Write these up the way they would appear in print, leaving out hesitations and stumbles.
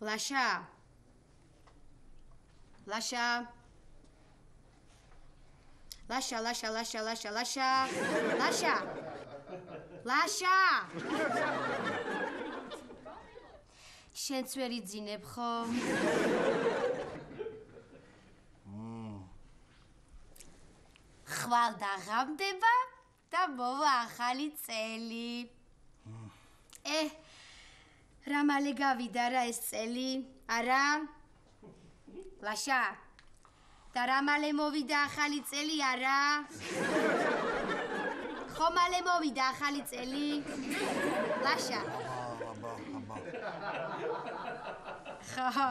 ლაშა ლაშა ლაშა ლაშა ლაშა ლაშა ლაშა ლაშა ლაშა შენც ვერ იძინებ ხო ხვალ დაღამდება და მოვა ახალი წელი რა მალე გავიდა რა ეს წელი არა ლაშა და რა მალე მოვიდა ახალი წელი არა ხო მალე მოვიდა ახალი წელი ლაშა ხა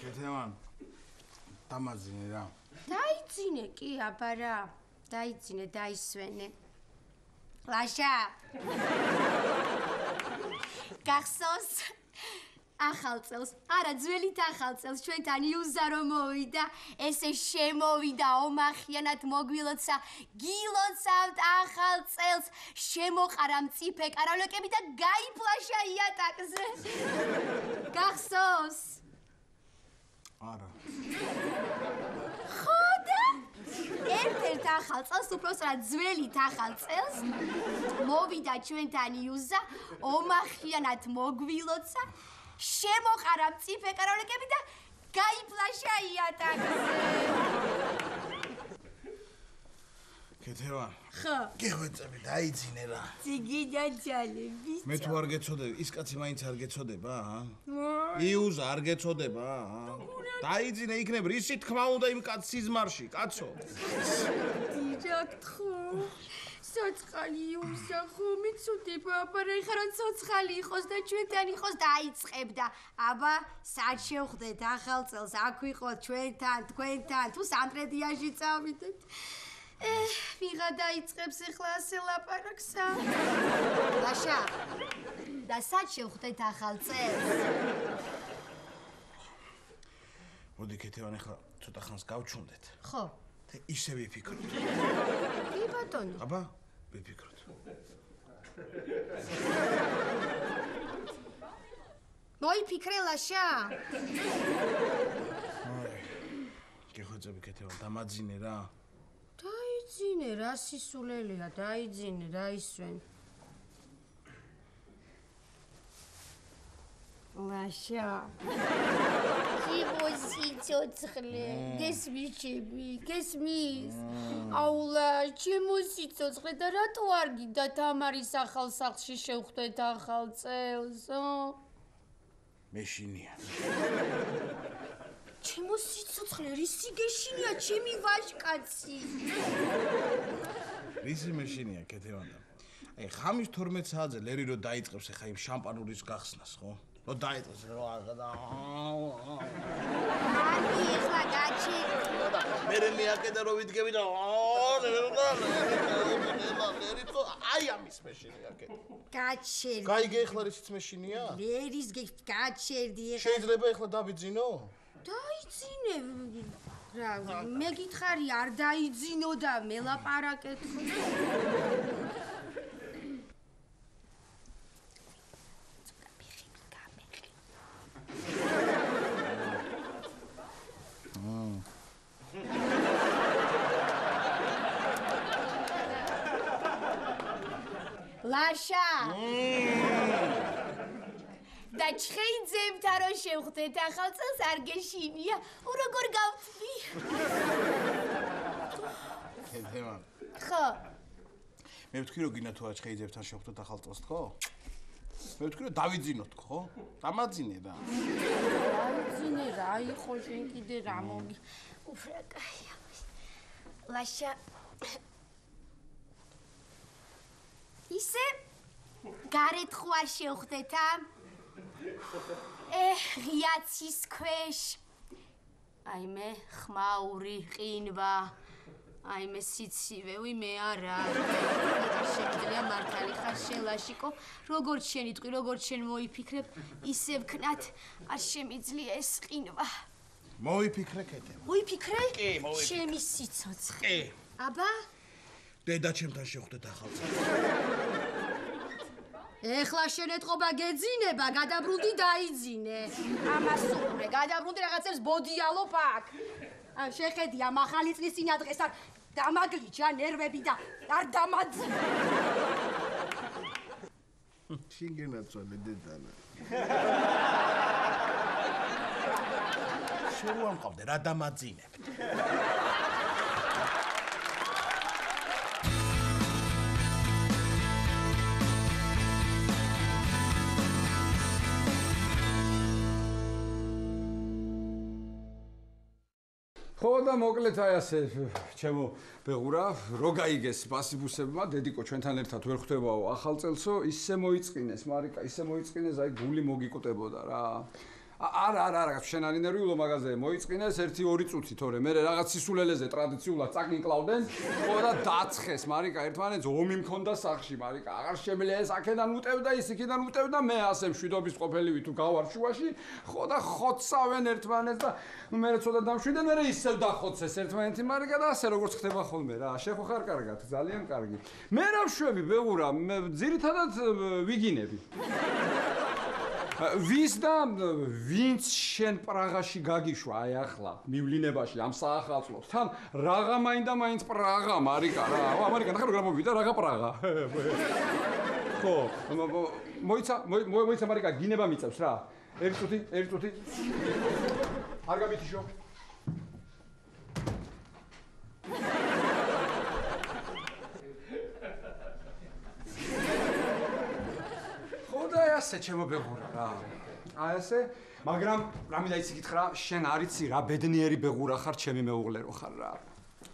კეთევან დამაძინე რა დაიძინე კი აბა რა დაიძინე დაისვენე ლაშა გახსოვს ახალ წელს არა ძველით ახალ წელს ჩვენთან იუზა რომ მოვიდა ესე შემოვიდა ომახიანად მოგვილოცა გილოცავთ ახალ წელს შემოყარა მწიფე კარავლაკები და გაიფლაშა იატაკზე გახსოვს არა ხოდა ერთ ახალ წელს უბრალოდ ძველით ახალ წელს მოვიდა ჩვენთან იუზა ომახიანად მოგვილოცა შემოყარა მწიფე კარავლაკები და გაიფლაშა იატაკზე კეთევან ხო გეხვეწები დაიძინე რა ციგინა ჯალები მე თუ არ გეცოდები ის კაცი მაინც არ გეცოდება იუზა არ გეცოდება დაიძინე იქნებ რისი თქმა უნდა იმ კაცის სიზმარში კაცო დირექტორ ცოცხალი იუზა ხო მიცუდება აბა რა ეხლა რომ ცოცხალი იყოს და ჩვენთან იყოს დაიწყებდა აბა სად შევხვდეთ ახალ წელს აქ ვიყოთ ჩვენთან თქვენთან თუ სამტრედიაში წავიდეთ ვიღა დაიწყებს ეხლა ასე ლაპარაკსა ლაშა და სად შევხვდეთ ახალ წელს მოდი კეთევან ეხლა ცოტა ხანს გავჩუნდეთ ხო და ისე ვიფიქროთ კი ბატონო აბა ვიფიქროთ მოიფიქრე ლაშა გეხვეწები კეთევან დამაძინე რა დაიძინე რა სისულელია დაიძინე რა ისვენ ლაშა Чего сицоцхле? Გესმის? აულა, ჩემო სიცოცხლე და რატო არ გინდა თამარის ახალ სახლში შევხვდეთ ახალ წელს? მეშინია. ჩემო სიცოცხლე, რისი გეშინია, ჩემი ვაჟკაცი? რისი მეშინია, კეთევანა? აი, ხამის 12 საათზე ლერი რო დაიწყებს ახლა იმ შამპანურის გახსნას, ხო? რო დაიწყებს რო აღდა. ანი, ეხლა გაჩი. მერე მეაკედა რო ვიდგები და ლერი თო აი ამის მეშინია კეთ. გაჩერდი. გაიგე ეხლა რისიც მეშინია? ლერის გაჩერდი ეხლა. შეიძლება ეხლა დავიძინო? დაიძინე რა მე გითხარი არ დაიძინო და მელაპარაკეთ ხო ლაშა და ჩვენ ძებთან რომ შევხვდეთ ახალ წელს არ გეშინია, როგორ გავწვი? კეთევან. ხო. მე ვთქვი რომ გინდა თუ აჩხეიძებთან შევხვდეთ ახალ წელს თქო? მე ვთქვი რომ დავიძინოთ ხო? დამაძინე რა. დავიძინე რა იყო შენ კიდე რა მოგი. უფრაკაია. ლაშა. ისე გარეთ ხო არ შევხვდეთ ა? ღიაცის ქვეშ. აიმე ხმაური ყინვა. აიმე სიცივე, ვიმე არა. შეიძლება მართალი ხარ შელაშიკო, როგორც შენი ტყვი, როგორც შენ მოიფიქრებ, ისე ვქნათ, არ შემიძლია ეს ყინვა. მოიფიქრე კეთე. მოიფიქრე? კი, მოიფიქრე. ჩემი სიცოცხლე. კი. აბა? დედა ჩემთან შევხვდეთ ახალ წელს. ეხლა შენ ეთყობა გეძინება, გადაბრუნდი დაიძინე. ამას უყურე, გადაბრუნდი რაღაცებს ბოდიალობ აქ. შეხედი ამ ახალი წლის წინადღეს არ დამაგლიჯა ნერვები და არ დამაძინე. შინგენაცვალე დედანა. შევამყავდე რა დამაძინებ. ხო და მოკლედ აი ასე ჩემო ბეღურა რო გაიგეს პასიბუსებმა დედიკო ჩვენთან ერთად ვერ ხვდებაო ახალ წელსო ისე მოიწყინეს მარიკა ისე მოიწყინეს აი გული მოგიკუტებოდა რა არა შენ არი ნერვიულო მაგაზე მოიწყინეს 1-2 წუთი თორე მე რაღაც სისულელეზე ტრადიციულად წაკინკლავდნენ ხო და დაცხეს მარიკა ერთმანეთს ომი მქონდა სახში მარიკა აღარ შემიძლია ეს აქედან უტევდა ის იქიდან უტევდა მე ასე მშვიდობის ყოფილივი თუ გავარ შუაში ხო და ხოცავენ ერთმანეთს და მე ცოტა დამშვიდე მე ისევ დახოცეს ერთმანეთი მარიკა და ასე როგორც ხდება ხოლმე რა შენ ხო ხარ კარგად ძალიან კარგი მე რა ვშვები ბეღურა მე ძირითადად ვიგინები ვის და ვინც შენ პრაღაში გაგიშვა აი ახლა მივლინებაში ამ საახალწლოდ თან რაღა მაინც პრაღა მარიკა რა ამერიკა ნახე როგორ მოვიდა რაღა პრაღა ხო მოიცა მარიკა გინება მიწევს რა ერთი წუთი არ გამითიშო ასე ჩემო ბეღურა რა. აი ასე, მაგრამ რამინდა იცი გითხრა, შენ არ იცი რა ბედნიერი ბეღურა ხარ, ჩემი მეუღლე რო ხარ რა.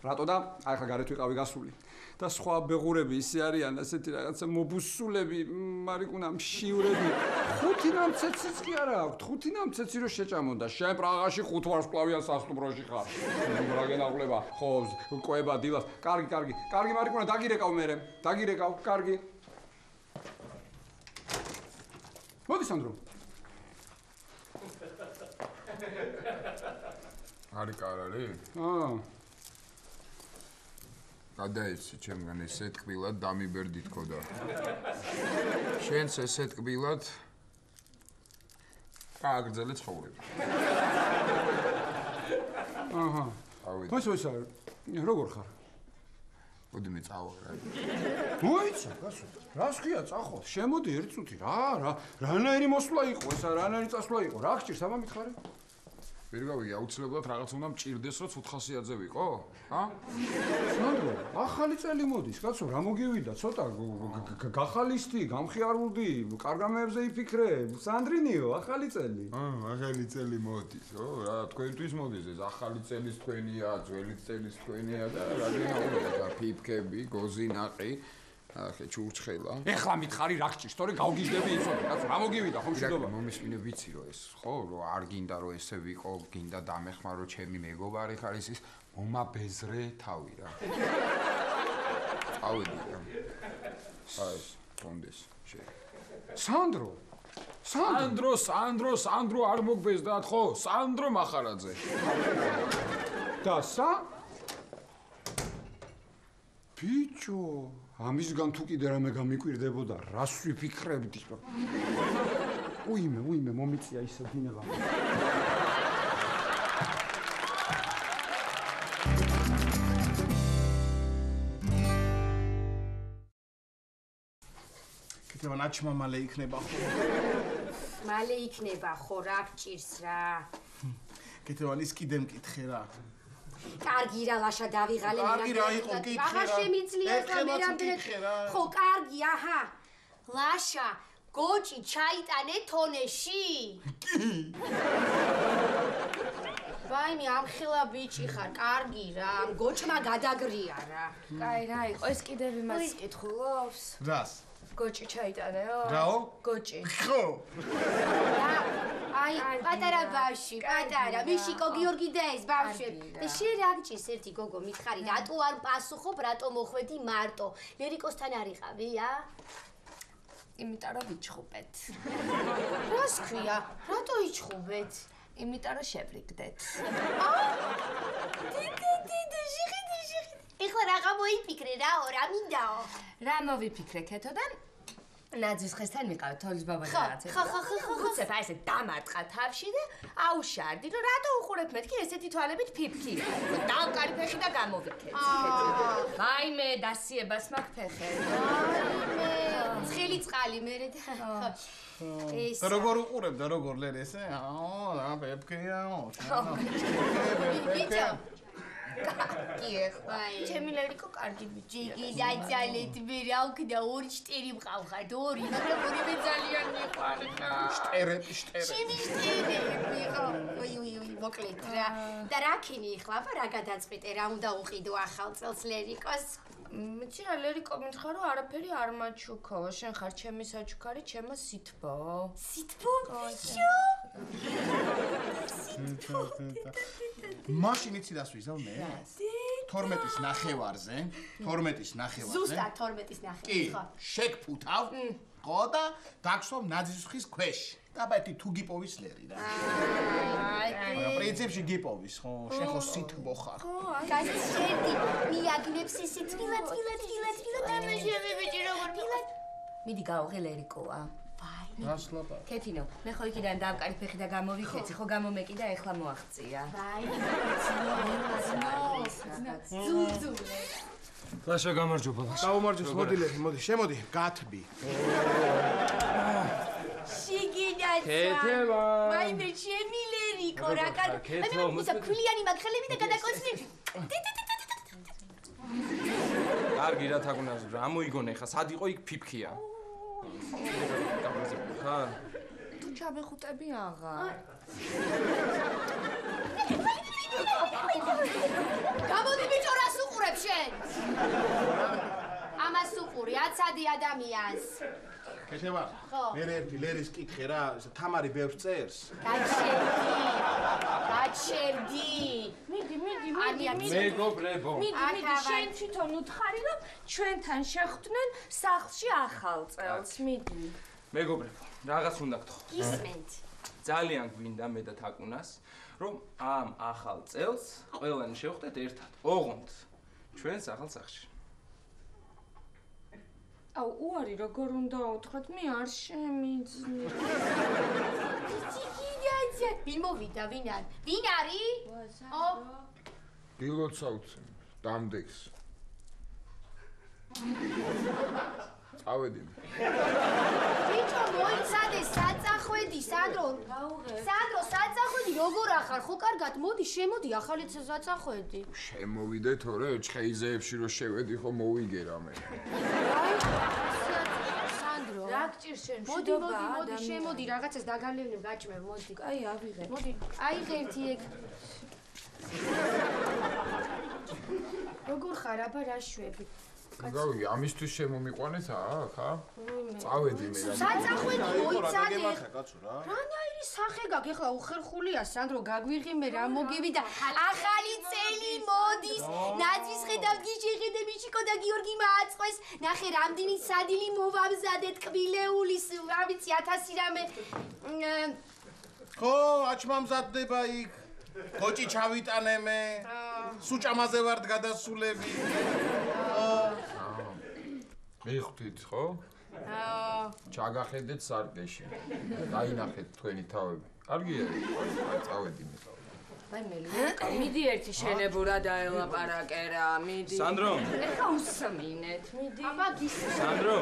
რატო და აი ხა გარეთ ვიყავი გასული. და სხვა ბეღურები ისე არიან, ასეთი რაღაცა მობუსულები, მარიკუნა მშივრები. 5 ნამცეციც კი არა აქვთ, 5 ნამცეცი რო შეჭამონდა. შენ პრაღაში 5 ვარსკვლავიან სასტუმროში ხარ. რა გენაღლება? ხო, ყვება დილას. კარგი მარიკუნა დაგირეკავ მერე. დაგირეკავ, კარგი. მოდი სანდრო. მარიკა არ არის? გადაიცი ჩემგან ესე ტკბილად დამიბერდი თქოდა. შენც ესე ტკბილად გააგრძელე ცხოვრება. აჰა. ხო, როგორ ხარ? მოდი მე წავალ რა. მოიცა, გასულ. რას ხია წახო? შემოდი 1 წუთი რა. რანაირი მოსვლა იყო ესა, რანაირი წასვლა იყო? რა გჭირს ამა მითხარი? ვერ გავიგე, აუცილებლად რაღაც უნდა მჭირდეს, რომ 500-ზე ვიყო? ჰა? სანდრო, ახალი წელი მოდის, კაცო, რა მოგივიდა? ცოტა გახალისდი, გამხიარულდი, კარგამეებზე იფიქრე, სანდრინიო, ახალი წელი. ახალი წელი მოდის, ო, რა თქვენთვის მოდის ეს ახალი წელის თქვენია, ძველი წელის თქვენია და რა გინდა, ფიფკები, გოზინაყი. ახე ჩურჩხელა. ეხლა მითხარი რა გჭირს, თორე გავგიჟდები იცოდი, კაცო, რა მოგივიდა ხო მშვიდობა? მომისმინე ვიცი რომ ეს, ხო, რომ არ გინდა რომ ესე ვიყო, გინდა დამეხმარო ჩემი მეგობარი ხარ ის მომაბეზრე თავი რა. ავედი რა. აი, კონდეს შე. სანდრო არ მოგბეზდათ ხო? სანდრო მახარაძე. და ბიჭო ამისგან თუ კიდე რამე გამიკვირდებოდა, რას ვიფიქრებდი? უიმე, მომიწია ისე დინება. კეთება ნაჩმა მალე იქნება ხო? მალე იქნება ხო, რა გჭირს რა. კეთება ის კიდე მკითხე რა. კარგი რა ლაშა დავიღალე კარგი რა იყო, კითხე რა. აღარ შემიძლია ხა მე რამდენად ხო კარგი აჰა ლაშა გოჭი ჩაიტანე თონეში ვაიმე ამხელა ბიჭი ხარ კარგი რა გოჭმა გადაგრია რა კაი რა იყო ეს კიდევ იმას კითხულობს რას გოჭი ჩაიტანეო რაო გოჭი ხო აი პატარა ბავშვი პატარა მიშიკო გიორგი და ეს ბავშვები და შე რა გჭირს ერთი გოგო მითხარი რატო არ პასუხობ რატო მოხვედი მარტო ლერიკოსთან არიყავი იმიტომ რომ ვიჩხუბეთ რას ქვია რატო იჩხუბეთ იმიტომ რომ შევრიგდეთ დიდი ჟიხიდი ეხლა რაღა მოიფიქრე რაო რა მინდაო რა მოვიფიქრე ქეთოდან ნაძვის ხესთან მიყავ თოლის ბაბა და რაღაცა ხო უცებ აი ესე დამარტყა თავში და აუშარდი რომ რატო უყურებ მეთქი ესეთი თვალებით ფიფქია დავკარი ფეხი და გამოვიქეცი ვაიმე დასიებას მაქვს ფეხები ცხელი წყალი მერე და ეს როგორ უყურებ და როგორ ლერ ესე რა ფიფქია ბიჭო კი ეხლა ჩემი ლერიკო კარგი ბიჭი ჯიგი დაძალეთ მე რა უკდა ორი შტერი მყავხარ ორი მაგრამ ორივე ძალიან მიყვარდა შტერები ჩემი შტერები ხო უი მოკლედ რა და რა ქენი ეხლა რა გადაწყვიტე რა უნდა უყიდო ახალ წელს ლერიკოს მეც რა ლერიკო მითხარ რომ არაფერი არ მაჩუქო შენ ხარ ჩემი საჩუქარი ჩემო სითბო ბიჭო მაშინ იცი რას ვიზავ მე 12-ის ნახევარზე ზუსტად 12-ის ნახევარზე ხო შეგფუთავ ხო და დაგსვამ ნაძვის ქვეშ დაბეთი თუ გიპოვის ლერი რა აი პრინციპში გიპოვის ხო შენ ხო სითბო ხარ გაიწერდი მიაგნებს ისე თილა და მე შევიბიჭი როგორ მიდი გავუღე ლერიკოა რას ლაპარაკ ქეთინო მე ხო იქიდან დავკარი ფეხი და გამოვიქეცი ხო გამომეკიდა ეხლა მოაღწია ზუზულე ლაშა გამარჯობა გაუმარჯოს მოდილები მოდი შემოდი გათბი შიგინაცა ქეთევა ვაიმე ჩემი ლერიკო რა კარგი მე მუსა ქვლიანი მაგხელები და გადაკოცნი კარგი რა თაგუნას რა მოიგონე ხა სად იყო იქ ფიფქია ხარ თუ ჩაბეხუტები აღარ გამოდი ბიჭო რას უყურებ შენ ამას უყური აცადი ადამიანს ქეთევა მე ერთი ლერის კითხე რა თამარი ბევრს წერს გაჩერდი მიდი მეგობრებო მიდი შენ თვითონ უთხარი რომ ჩვენთან შეხვდნენ სახლში ახალ წელს მიდი მეგობრებო რაღაც უნდა გთხოვ გისმენთ ძალიან გვინდა მე და თაკუნას რომ ამ ახალ წელს ყველანი შევხვდეთ ერთად ოღონდ ჩვენ ახალ სახლში აუ უარი როგორ უნდა უთხრათ მე არ შემიძლია გიძა ვინ მოვიდა ვინ არის დილოც დამდეგს წავედი ბიჭო მოიცადე საწახვედი სანდრო საწახვედი როგორ ახარ ხო კარგად მოდი შემოდი ახალი საწახვედი შემოვიდე თორე ჩხეიზეებში რო შევედი ხო მოვიგე რამე სანდრო რა გჭირს შენ მოდი შემოდი რაღაცას დაგალევნებ გაჭმევ მოდი აი ავიღე მოდი აიღერთი ეგ როგორ ხარ აბა რა შვები გავი ამისთვის შემომიყვანეთ ხა წავედი მე საწახვედი მოიცადე კაცო რა რანაირი სახე გაქვს ეხლა უხერხულია სანდრო გაგვიღიმე რა მოგივიდა ახალი წელი მოდის ნაძვის ხედავ გიჟეღედე მიშიკო და გიორგი მააწყვეს ნახე რამდენი სადილი მოვამზადეთ კბილეულის რა ვიცი 1000 რამე ხო აჩმამზადდება იქ გოჭი ჩავიტანე მე სუჭამაზე ვართ გადასულები მიხდით ხო ჩაგახედეთ სარკეში დაინახეთ თქვენი თავები კარგია წავედი მე მიდი ერთი შენებურად დაელაპარაკე რა მიდი სანდრო ეხა უსმინეთ მიდი აბა გისმენთ სანდრო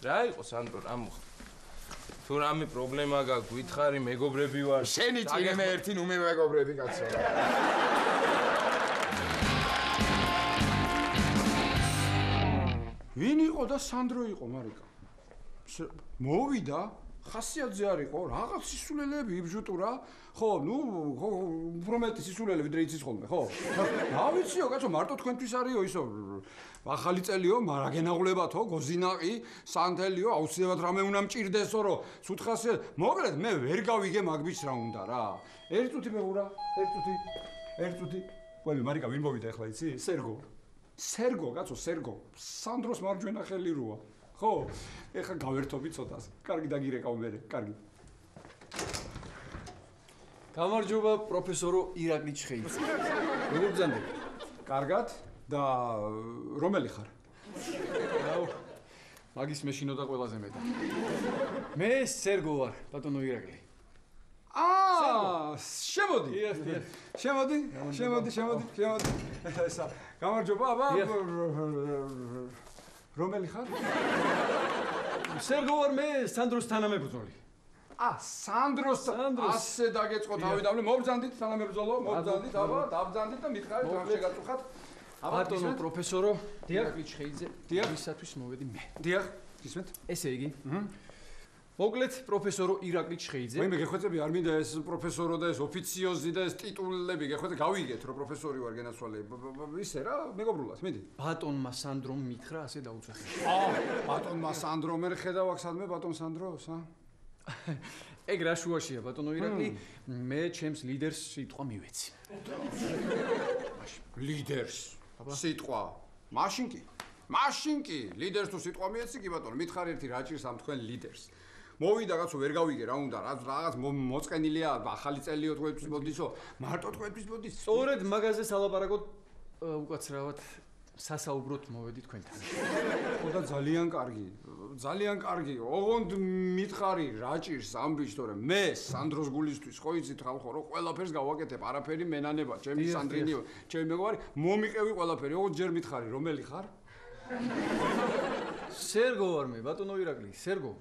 რა იყო სანდრო რა მოხდა თუ რამე პრობლემა გაქვს გითხარი მეგობრები ვარ შენი წინე მე ერთი ნუ მე მეგობრები კაცო ვინ იყო და სანდრო იყო მარიკა? მოვიდა, ხასიათზე არ იყო, რაღაც სისულელეები იბჟუტურა. ხო, ნუ, ხო, უფრო მეტი სისულელე ვიდრე იცის ხოლმე, ხო? რა ვიციო, კაცო, მარტო თქვენთვის არისო ისო. ახალი წელიო, მარაგენაღლებათო, გოზინაყი, სანთელიო, აუცილებლად რამე უნდა მჭირდესო, რომ სულ ხასიათი. მოკლედ, მე ვერ გავიგე მაგბიჩს რა უნდა რა. ერთი წუთი მეღურა, ერთი წუთი. ყველი მარიკა ვინ მოვიდა ახლა იცი? სერგო, კაცო, სერგო. სანდროს მარჯვენა ხელი როა. ხო, ეხლა გავერთობი ცოტას. კარგი დაგირეკავ მე, კარგი. გამარჯობა პროფესორო ირაკლი ჩხეიძე. როგორ ბრძანდები? კარგად და რომელი ხარ? აუ, მაგის მეშინოდა ყველაზე მეტად. მე სერგო ვარ, ბატონო ირაკლი. შემოდი. ესა, გამარჯობა, აბა. რომელი ხარ? სერგო ვარ მე, სანდროს თანამებრძოლი. სანდროს ასე დაგეწყო თავიდანვე, მობრძანდით თანამებრძოლო, მობრძანდით, აბა, დაბრძანდით და მითხარით რა შეგაწუხათ. ბატონო პროფესორო ირაკლი ჩხეიძე, ვისათვის მოვედი მე. დიახ, გისმენთ? ესე იგი. მოკლედ პროფესორო ირაკლი ჩხეიძე. მე გეხვეწები არ მინდა ეს პროფესორო და ეს ოფიციოზი და ეს ტიტულები გეხვეწე, გავიგეთ რომ პროფესორი ვარ გენაცვალე. ისე რა, მეგობრულად, მიდი. ბატონმა სანდრომ მითხრა ასე დაუძახე. ბატონმა სანდრო, მე ხედავ აქ სადმე ბატონ სანდროს, ეგ რა შუაშია ბატონო ირაკლი, მე ჩემს ლიდერს სიტყვა მივეცი. ლიდერს სიტყვა. მაშინ კი ლიდერს თუ სიტყვა მიეცი კი ბატონო, მითხარი ერთი რაჭირს ამ თქვენ ლიდერს. მოვიდა კაცო, ვერ გავიგე რა უნდა, რაღაც მოწყენილია, ახალი წელიო თქვენთვის მოდისო, მარტო თქვენთვის მოდის. სწორედ მაგაზე სალაპარაკოთ უკაცრავად სასაუბროთ მოვედი თქვენთან. ხო და ძალიან კარგი. ოღონდ მითხარი რაჭირს ამბიშ, თორე მე სანდროს გულისთვის ხო იცით ხალხო, რომ ყველაფერს გავაკეთებ, არაფერი მენანება, ჩემი სანდრინიო, ჩემი მეგობარი, მომიყევი ყველაფერი. ოღონდ ჯერ მითხარი, რომელი ხარ? სერგო ვარ მე, ბატონო ირაკლი, სერგო.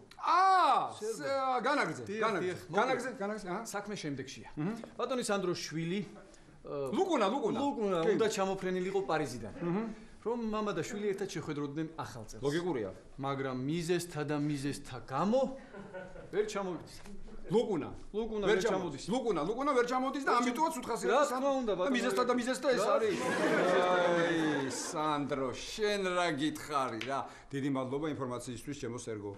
განაგრძე. საქმე შემდეგშია. ბატონი სანდროს შვილი ლუკუნა უნდა ჩამოფრენილიყო პარიზიდან. რომ მამა და შვილი ერთად შეხვედროდნენ ახალ წელს. ლოგიკურია. მაგრამ მიზესთა გამო ვერ ჩამოვიდეს. ლუკუნა ვერ ჩამოდის. ლუკუნა ვერ ჩამოდის და ამიტომაც უთხასი რა თქმა უნდა ბატონო. მიზესთა ეს არის. აი სანდრო, შენ რა გითხარი რა. დიდი მადლობა ინფორმაციისთვის, ჩემო სერგო.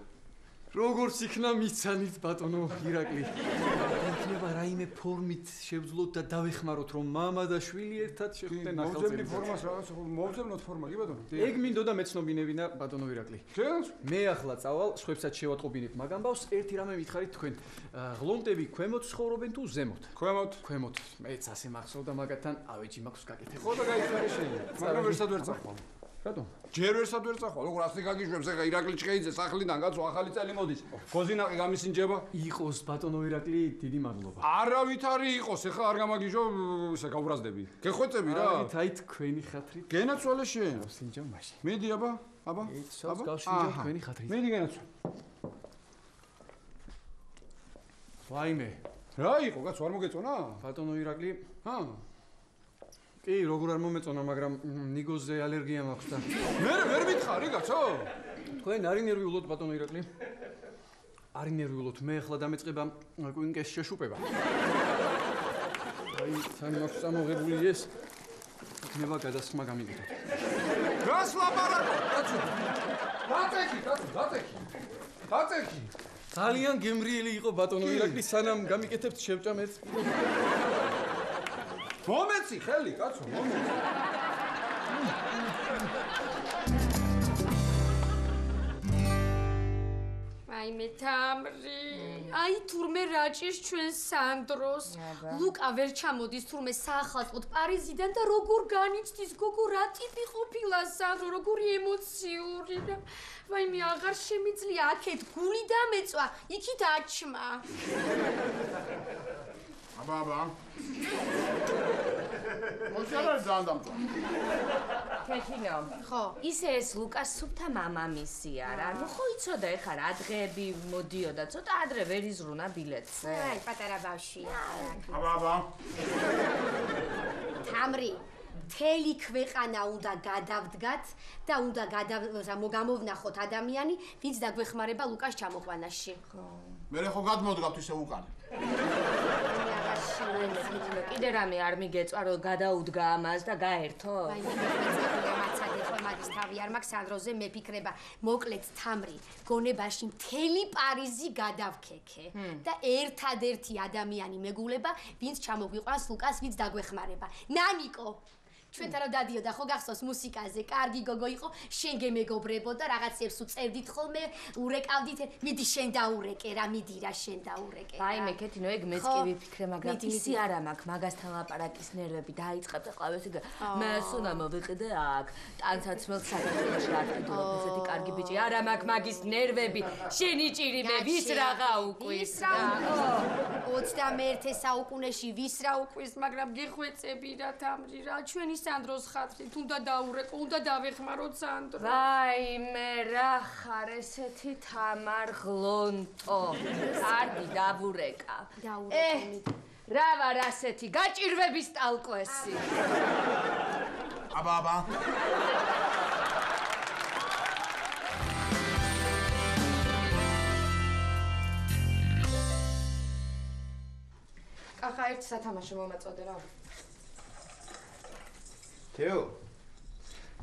როგორც იქნა მიცანით ბატონო ირაკლი. იქნება რაიმე ფორმით შევძლოთ და დავეხმაროთ რომ მამა და შვილი ერთად შეხვდნენ ახალ წელს. მოვძებნი ფორმას რაღაც, მოვძებნოთ ფორმა, კი ბატონო? ეგ მინდოდა მეცნობინებინა ბატონო ირაკლი. მე ახლა წავალ, სხვებსაც შევატყობინეთ მაგ ამბავს, ერთი რამე მითხარით თქვენ. ღლონტები ქვემოთ ცხოვრობენ თუ ზემოთ? ქვემოთ. მეც ასე მახსოვდა მაგათთან, ავეჯი მაქვს გაკეთებული. ხო და გაიხარე შეიძლება. მაგრამ ვერსად ვერ წახვალ. რატომ? ჯერ ვერსად ვერ წახვალ. როგორ ასე გაგიშვებს ახლა ირაკლი ჩხეიძე სახლიდან კაცო ახალი წელი მოდის. გოზინაყი გამისინჯება? იყოს ბატონო ირაკლი, დიდი მადლობა. არავით არის იყოს, ახლა არ გამაგიჟო, ისე გავრაზდები. გეხვეწები რა. აი თქვენი ხათრით. გენაცვალე შენ. გავსინჯავ მაშინ. მიდი აბა. იცავს გავსინჯავ თქვენი ხათრით. მიდი გენაცვალე. ვაიმე. რა იყო, კაცო, არ მოგეწონა? ბატონო ირაკლი. კი, როგორ არ მომეწონა, მაგრამ ნიგოზე ალერგია მაქვს და მე ვერ მითხარი, კაცო. თქვენ არი ნერვიულოთ ბატონო ირაკლი. არი ნერვიულოთ, მე ახლა დამეწყება კვინკეს შეშუპება. აი, თან მაქვს წამოღებული ეს. იქნება გადასხმა გამიგეთოთ. რას ლაპარაკობ, კაცო? დაწექი. ძალიან გემრიელი იყო ბატონო ირაკლი, სანამ გამიკეთებთ შევჭამეთ. მომეცი ხელი, კაცო, მომეცი. აი მე თამრი. აი თურმე რაჭის ჩვენ სანდროს. ლუკა ვერ ჩამოდის თურმე საახალწლოდ პარიზიდან და როგორ განიცდის გოგო რა ტიპი ყოფილა სანდრო, როგორი ემოციური და ვაიმე აღარ შემიძლია აქეთ გული დამეწვა, იქით აჩმა. აბა. მოშალა ზანდამწვა. ქეთინო. ხო. ისე ეს ლუკას სუფთა მამამისია რა. ნუ ხო იცოდა ეხა რა დღეები მოდიოდა, ცოტა ადრე ვერ იზრუნა ბილეთზე. აი პატარა ბავშვია. აბა. თამრი. მთელი ქვეყანა უნდა გადავდგათ და უნდა გამოვნახოთ ადამიანი, ვინც დაგვეხმარება ლუკას ჩამოყვანაში. მე ხო გადმოდგავთ ისე უკან. კიდე რამე არ მიგეწვა რომ გადაუდგა ამას და გაერთო? აი მაგის თავი არ მაქვს სანდროზე მეფიქრება. მოკლედ თამრი, გონებაში მთელი პარიზი გადავქექე და ერთადერთი ადამიანი მეგულება, ვინც ჩამოგვიყვანს ლუკას, ვინც დაგვეხმარება. ნანიკო ჩვენთან რომ დადიოდა ხო გახსოვს მუსიკაზე, კარგი გოგო იყო, შენ გემეგობრებოდა, რაღაცებს უწევდით ხოლმე, ურეკავდით, მიდი შენ დაურეკე რა, მიდი რა შენ დაურეკე. აი მე კეთინო ეგ მეც კი ვიფიქრე, მაგრამ ისი არა მაქვს, მაგასთან ლაპარაკის ნერვები დაიწყებ და ყავეს ეგ მე სუნა მოვიყიდე აქ, ტანცაცმელს საქართველოში არ ვიდულობ, ესეთი კარგი ბიჭი, არა მაქვს მაგის ნერვები, შენი ჭირი მე ვის რაღა უკვის რა. 21 საუკუნეში ვის რა უკვის, მაგრამ გიხვეწები რა თამრი რა, ჩვენი სანდროს ხათრით უნდა დაურეკო, უნდა დავეხმაროთ სანდრო. ვაიმე რა ხარ ესეთი თამარ ღლონტო. კარგი დავურეკა. რა ვარ ასეთი გაჭირვების ტალკვესი. აბა. ახლა ერთ სათამაშო მომაწოდე რა. თეო,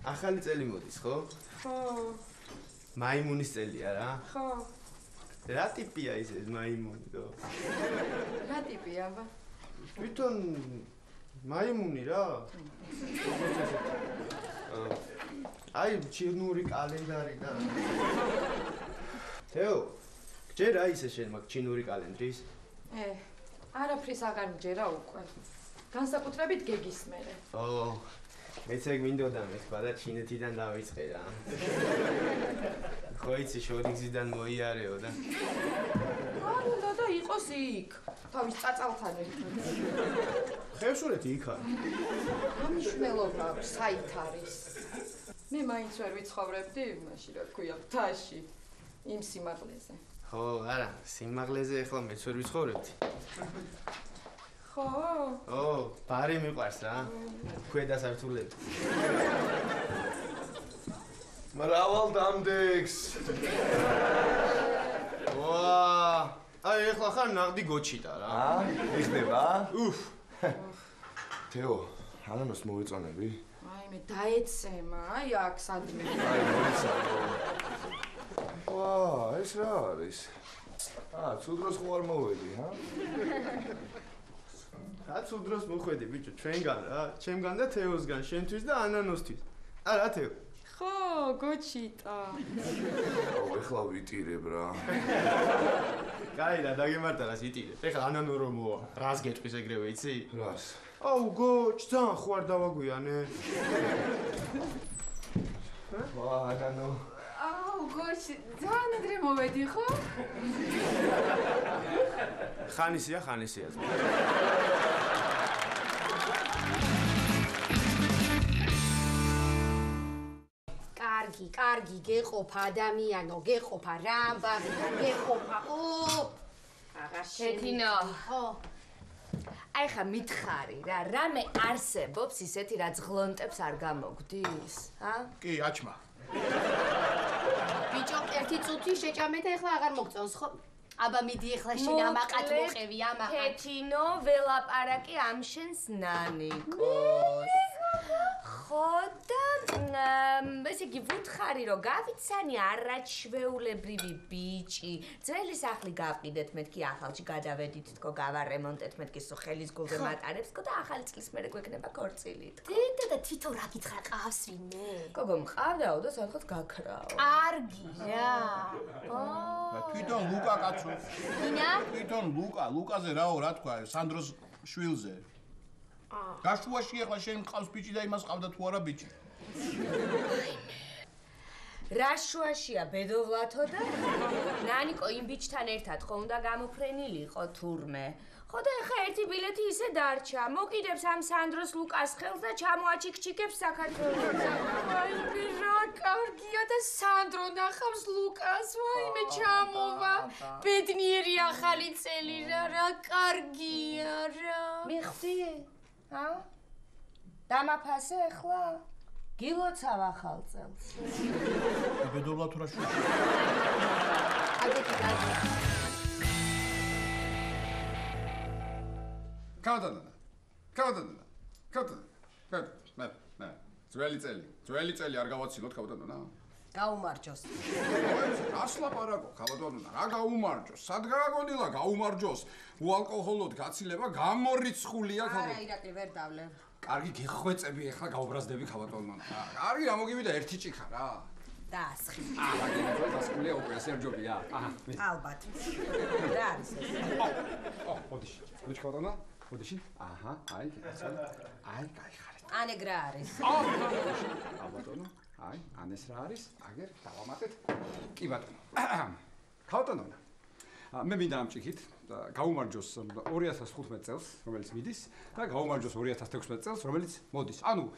ახალი წელი მოდის, ხო? ხო. მაიმუნის წელია რა? ხო. რა ტიპია ეს მაიმუნი და? რა ტიპია აბა? თვითონ მაიმუნი რა? აი, ჩინური კალენდარი და. თეო, გჯერა ისე შენ მაგ ჩინური კალენდრის? არაფრის აღარ მჯერა უკვე. განსაკუთრებით გეგისმერე. მეც ეგ მინდოდა მეთქვა და ჩინეთიდან დავიწყე რა. ხო იცი შოდიგზიდან მოიარეო და. არა და იყოს იქ. თავის წაწალთან ერთად. ხევსურეთი იქ არის. რა მნიშვნელობა აქვს საით არის? მე მაინც ვერ ვიცხოვრებდი მაშინ რა ქვია მთაში იმ სიმაღლეზე. ხო, არა, სიმაღლეზე ახლა მეც ვერ ვიცხოვრებდი. ხო? ბარი მიყვარს რა. ქვედა სართულები. მრავალ დამდეგს. აი ახლა ხარ ნაღდი გოჩიტა რა. იხდება? თეო, ანანოს მოვეწონები? აი მე დაეცემა, აი აქ სადმე. აი მოიცადო. ეს რა არის? ცუდ დროს ხო არ მოვედი, ჰა? რა ცუდ დროს მოხვედი ბიჭო, ჩვენგან რა, ჩემგან და თეოსგან, შენთვის და ანანოსთვის. რა თეო? ხო, გოჩიტა. ეხლა ვიტირებ რა. კაი რა, დაგემართა რას იტირებ. ეხლა ანანო რომ მოვა, რას გეტყვის ეგრევე იცი? რას? გოჩ, ძალიან ხო არ დავაგვიანე. ანანო. გოჩი, ძალიან ადრე მოვედი ხო? ხანისია. კარგი, გეყოფა ადამიანო, გეყოფა რამბავი, გეყოფა. კეთინო. აი ხა მითხარი რა, რამე არსებობს ისეთი რაც ღლონტებს არ გამოგდის, ჰა? კი, აჩმა. ბიჭო, ერთი წუთი შეჭამე და ეხლა აღარ მოგწონს, ხო? აბა მიდი ეხლა შენ ამაყად მოყევი, ამაყად. კეთინო, ველაპარაკი ამ შენს ნანიკოს. ხო და ესე იგი ვუთხარი რომ გავიცანი არაჩვეულებრივი ბიჭი. ძველი სახლი გავყიდეთ, მეთქი ახალში გადავედით, თქო გავარემონტეთ, მეთქი ხელის გულზე მატარებს, თქო და ახალი წლის მერე გვექნება ქორწილი, თქო. და თითო რა გითხრა ყავს ვინმე? გოგო მყავდაო და საერთოდ გაქრაო. კარგი რა. თვითონ ლუკა კაცო. ინა? თვითონ ლუკაზე რაო რა თქვა, სანდროს შვილზე. გაშუაში ახლა შენ მყავს ბიჭი და იმას ყავდა თუ არა ბიჭი? რა შუაშია ბედოვლათო და ნანიკო იმ ბიჭთან ერთად ხო უნდა გამოფრენილიყო თურმე. ხო და ეხა ერთი ბილეთი ისე დარჩა. მოკიდებს ამ სანდროს ლუკას ხელს და ჩამოაჩიქჩიქებს საქართველოს. ვაიმე რა კარგია და სანდრო ნახავს ლუკას. ვაიმე ჩამოვა. ბედნიერი ახალი წელი რა კარგია რა. მიხდი? ჰა? დამაფასე ახლა? გილოცავ ახალ წელს. იბედობრა თუ რა შუა. აგეთი გაიგე. კავდანონა. ძველი წელი არ გავაცილოთ კავდანონა. გაუმარჯოს. რას ლაპარაკო, კავდანონა, რა გაუმარჯოს? სად გააგონილა გაუმარჯოს? უალკოჰოლოდ გაცილება გამორიცხულია არა, ირაკლი ვერ დავლევ. კარგი გეხვეწები ახლა გაუბრაზდები კავდანონა. კარგი რა მოგივიდა ერთი ჭიქა რა. დაასხი. დასკვნია უკვე სერჯობია. ალბათ. რა არის ეს? ოდიში. ოდიში კავდანონა? ოდიში? აჰა, აი, აი, გაიხარეთ. ანეგ რა არის? ბატონო, აი, ანეს რა არის? აგერ დავამატეთ. კი ბატონო. კავდანონა. მე მინდა ამ ჭიქით გაუმარჯოს 2015 წელს, რომელიც მიდის და გაუმარჯოს 2016 წელს, რომელიც მოდის. ანუ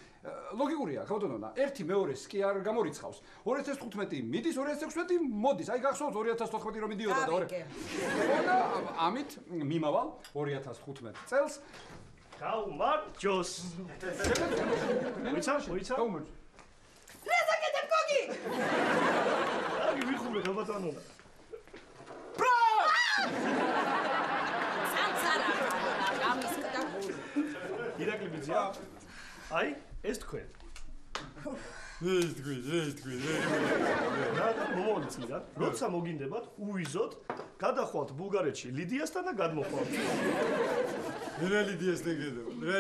ლოგიკურია, კავდანონა, ერთი მეორეს კი არ გამორიცხავს. 2015 მიდის, 2016 მოდის. აი გახსოვთ 2014 რომ მიდიოდა და და ამით მიმავალ 2015 წელს გაუმარჯოს. მოიცა? გაუმარჯოს. რეზაკეთებ გოგი? აი ვიხურე გაბატონონა. სამსარა. გამისკდა გული. ირაკლი ბიძია? აი, ეს თქვენ. ეს თქვენ. რა მომოლიციდან, როცა მოგინდებათ, უვიზოთ, გადახვალთ ბულგარეთში ლიდიასთან და გადმოხვალთ. რა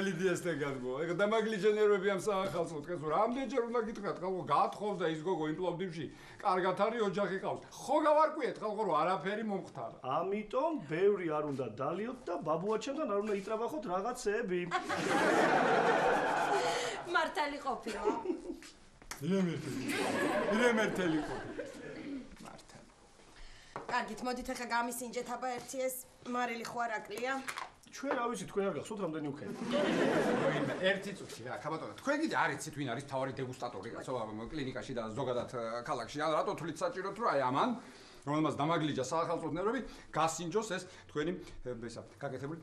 ლიდიასთან გადმოვა? ეგ დამაგლიჯენერები ამ საახალწლო დღეს რამდენჯერ უნდა გითხრათ, ხალხო, გაათხოვს და ის გოგო იმ პლოვდივში, კარგად არის ოჯახი ყავს. ხო გავარკვიეთ, ხალხო, რომ არაფერი მომხდარა. ამიტომ ბევრი არ უნდა დალიოთ და ბაბუაჩემთან არ უნდა იტრაბახოთ რაღაცეები. მართალი ყოფილა. ირემერთელი ყოფილი. მართალი. კარგით, მოდით ახლა გამისინჯეთ აბა ერთი ეს მარილი ხვარაკლია. ჩვენ რა ვიცი, თქვენ არ გახსოვთ რამდენი უქენი. ერთი წუთი რა, კაბატონო. თქვენ კიდე არ იცით ვინ არის თავარი დეგუსტატორი, კაცო, კლინიკაში და ზოგადად ქალაქში. ან რატო თulit საჭიროთ, რომ აი ამან რომელმაც დამაგლიჯა საახალწლო ნერვები, გასინჯოს ეს თქვენი ესა, გაკეთებული.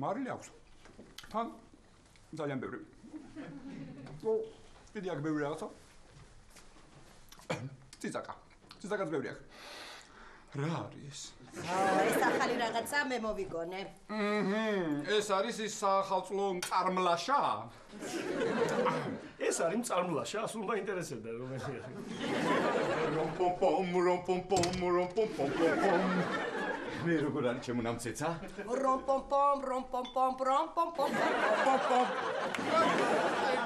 მარილი აქვს. თან ძალიან ბევრი. კიდე აქ ბევრი რაღაცა. ციცაკაც ბევრი აქვს. რა არის? ეს ახალი რაღაცა მე მოვიგონე. ეს არის ის საახალწლო მწარმლაშა? ეს არის მწარმლაშა, სულ მაინტერესებდა რომელია. რომპომპომ. მე როგორ არის ჩემო ნამცეცა? რომპომპომ.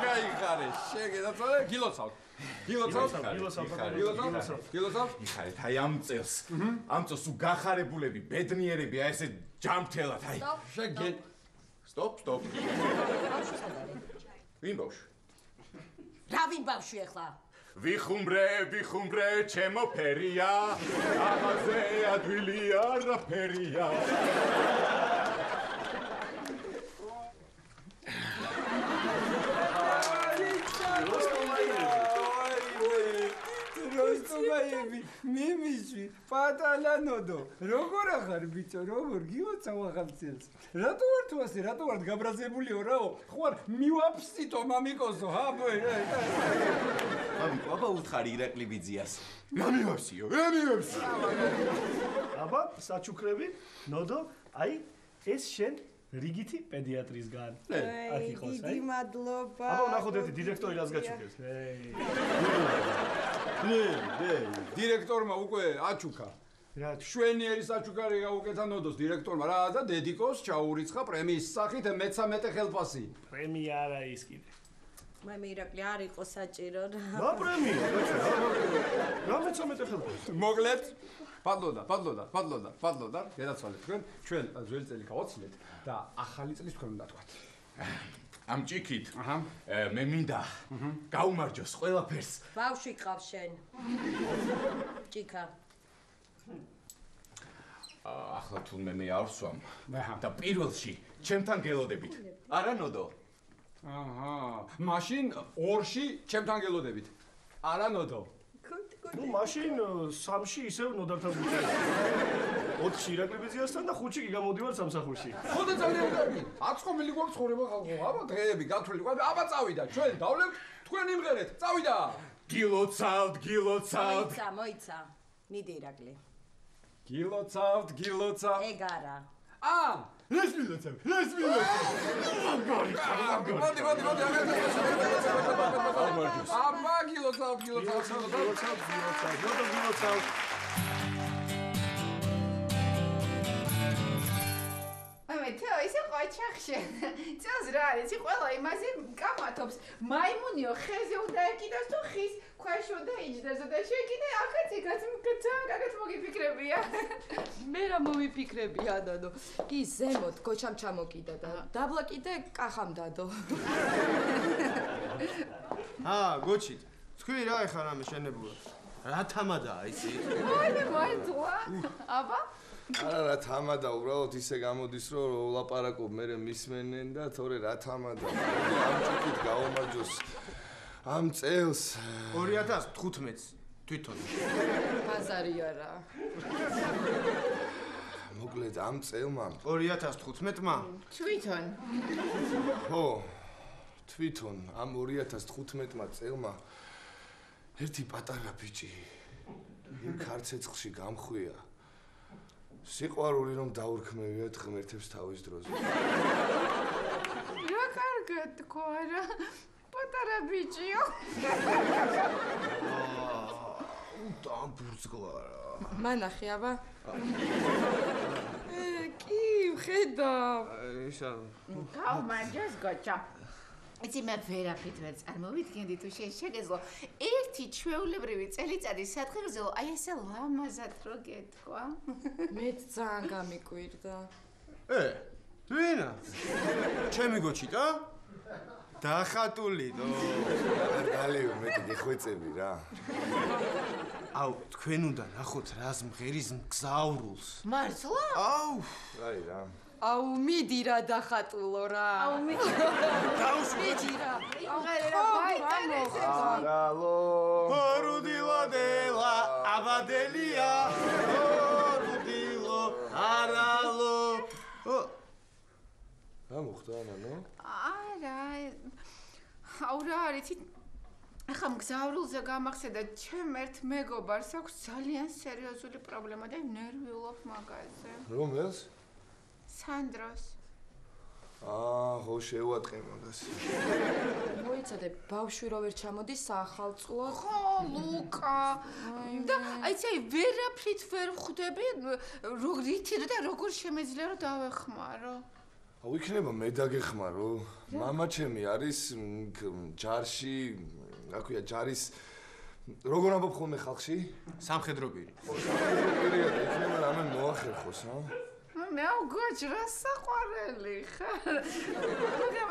გაიხარე, შეგედაცვალე, გილოცავთ. გილოცავთ. იხარეთ, აი ამ წელს. ამ წელს თუ გახარებულები, ბედნიერები, აი ესე ჯამთელად, აი. შეგენ. სტოპ. ვინ ბავშვი? რა ვინ ბავშვი ახლა? ვიხუმრე, ჩემო ფერია. ამაზე ადვილი არაფერია. როსტომაიები, მიმიშვი, პატალანოდო. როგორ ახარ ბიჭო, როგორ გიოცავ ახალ წელს? რატო ვარ თუ ასე, რატო ვარ გაბრაზებულიო რაო? ხوار მივაფსიტო მამიკოსო, ჰაბო. მამიკო, აბა უთხარი ირაკლი ბიძიას. მივაფსიო. აბა, საჩუქრები, ნოდო, აი, ეს შენ რიგითი პედიატრისგან. აქ იყოს, აი. დიდი მადლობა. აბა, ნახოთ ერთი დირექტორი რას გაჩუქებს. დირექტორმა უკვე აჩუქა. შვენიერი საჩუქარი გაუკეთა ნოდოს დირექტორმა რა და დედიკოს ჩაურიცხა პრემიის სახით მე-13 ხელფასი. პრემია არა ის კიდე. მე ირაკლი არ იყო საჭირო რა. რა პრემია? რა მე-13 ხელფასი? მოკლედ პადლოდა, გადაცვალეთ თქვენ, ჩვენ ძველი წელი გავაცილეთ და ახალი წელი თქვენ უნდა თქვათ. ამ ჭიქით. მე მინდა გაუმარჯოს ყველაფერს. ბავშვი ყავს შენ. ჭიქა. ახლა თუნდაც მე არ ვსვამ. და პირველში ჩემთან გელოდებით. არა ნოდო. მაშინ ორში ჩემთან გელოდებით. არა ნოდო. ნუ მაშინ 3-ში ისევ ნოდართან ვუწევ. 4-ში ირაკლი ბიზიასთან და 5-ში კი გამოდივარ სამსახურში. ხოდა ძალიან კარგი. 10 ხომილი გვაქვს ცხოვრება ხალხო. აბა დღეები გათვლილი. აბა წავიდა. ჩვენ დავლევთ, თქვენ იმღერეთ. წავიდა. გილოცავთ. მოიცა. მიდი ირაკლი. გილოცავთ. ეგ არა. ეს მილოცავ. მოდი. აბა გილოცავთ. თო ისე ყოჩახშე. წელს რა არის? ყველა იმაზე კამათობს. მაიმუნიო ხეზე უნდა ეკიდოს თუ ხის ქვეშ უნდა იჯდეს და შეკიდე ახაც იგაც მაგათ მოგიფიქრებია. მე რა მომიფიქრებია დადო. კი ზემოთ გოჩამ ჩამოკიდა და დაბლა კიდე კახამ დადო. გოჩით. თქვი რა ეხა რამე შენებულად? რა თამადაა იცი? მართლა? აბა არა რა თამადა უბრალოდ ისე გამოდის რომ ვლაპარაკობ მე მისმენენ და თორე რა თამადა ამ ჭიქით გავამარჯოს ამ წელს 2015-ს თვითონ ბაზარი არა მოკლედ ამ წელმა 2015-მა თვითონ ამ 2015-მა წელმა ერთი პატარა ბიჭი იმ ქარცეცხლში გამხვია სიყვარული რომ დაურქმევიათ ღმერთებს თავის დროზე. რა კარგად თქო არა პატარა ბიჭიო. დამბურძგლა რა. მანახი აბა. კი ხედავ. ისა. გამარჯოს გოჩა. იცი მე ვერაფრით ვერ წარმოვიდგენდი თუ შეგეძლო ერთი ჩვეულებრივი წელიწადი სათხერძელო აი ესე ლამაზად რო გეთქვა. მეც ძალიან გამიკვირდა. ვინა? ჩემი გოჩიტა? დახატული დო. გალიო მე გეხვეწები რა. აუ თქვენ უნდა ნახოთ რას მღერის მგზაურულს. მართლა? აი რა. აუ მიდი რა დახატულო რა. აუ მიდი. მიდი რა. იმღერე რა არალო. ორუდილადელა აბადელია. ორუდილო არალო. რა მოხდა ანანო? არა. აუ რა არის ახლა მგზაურულზე გამახსენდა ჩემ ერთ მეგობარს აქვს ძალიან სერიოზული პრობლემა და ნერვიულობ მაგაზე. რომელს? სანდროს. ხო შევატყენოდას. მოიცადე ბავშვი რო ვერ ჩამოდის საახალწლოდ. ხო ლუკა. და აიცი ვერაფრით ვერ ხვდები რითი და როგორ შემეძლია რომ დავეხმარო. აუ იქნება მე დაგეხმარო. მამა ჩემი არის ჯარში, რა ქვია, ჯარის როგორ ამბობ ხოლმე ხალხში? სამხედრო პირი. პირია და იქნება რამე მოახერხოს, მე გოჩ რა საყვარელი ხარ.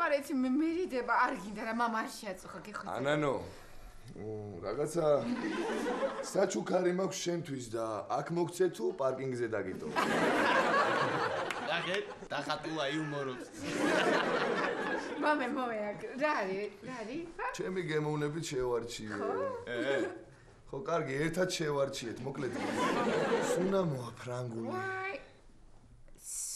მაგარიც მე მერიდება არ გინდა რა მამა არ შეაწუხა გიხოცე. ანანო. რაღაცა საჩუქარი მაქვს შენთვის და აქ მოგცე თუ პარკინგზე დაგიტო. დახატულა იუმორობს. მამე რა არის? ჩემი გემოვნებით შევარჩიე. ხო, კარგი, ერთად შევარჩიეთ, მოკლედ. სუნამოა ფრანგული.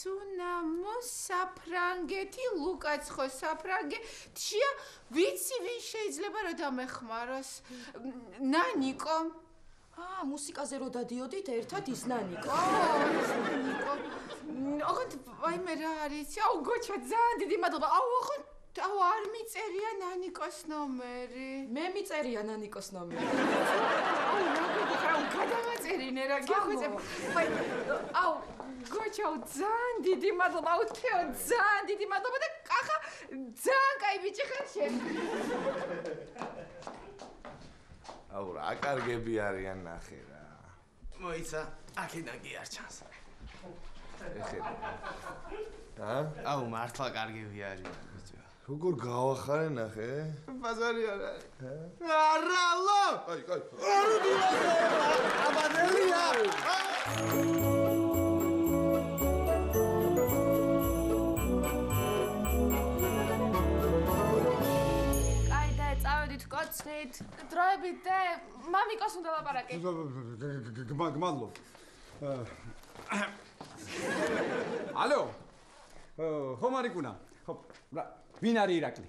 სუნამო საფრანგეთი, ლუკაც ხო საფრანგეთია, ვიცი ვინ შეიძლება რომ დამეხმაროს. ნანიკო. მუსიკაზე რო დადიოდით ერთად ის ნანიკო. ნანიკო. ოღონდ ვაიმე რა არის? აუ გოჩა ძალიან დიდი მადლობა. აუ არ მიწერია ნანიკოს ნომერი. მე მიწერია ნანიკოს ნომერი. აუ გადავაწერინე რა გიხოცე. აუ გოჩა ძალიან დიდი მადლობა. აუ თეო ძალიან დიდი მადლობა და კახა ძალიან კაი ბიჭი ხარ შენ. აუ რა კარგები არიან ნახე რა. მოიცა, აქედან კი არ ჩანს. ეხება. აუ მართლა კარგები არიან. როგორ გავახარე ნახე? ბაზარი არ არის. არალო! აი. ორუდილადელა აბადელია. მოდით კოცნით. დროებით და მამიკოს უნდა ლაპარაკი. გმადლობ. ალო. ხო მარიკუნა. ხო, ვინ არის ირაკლი?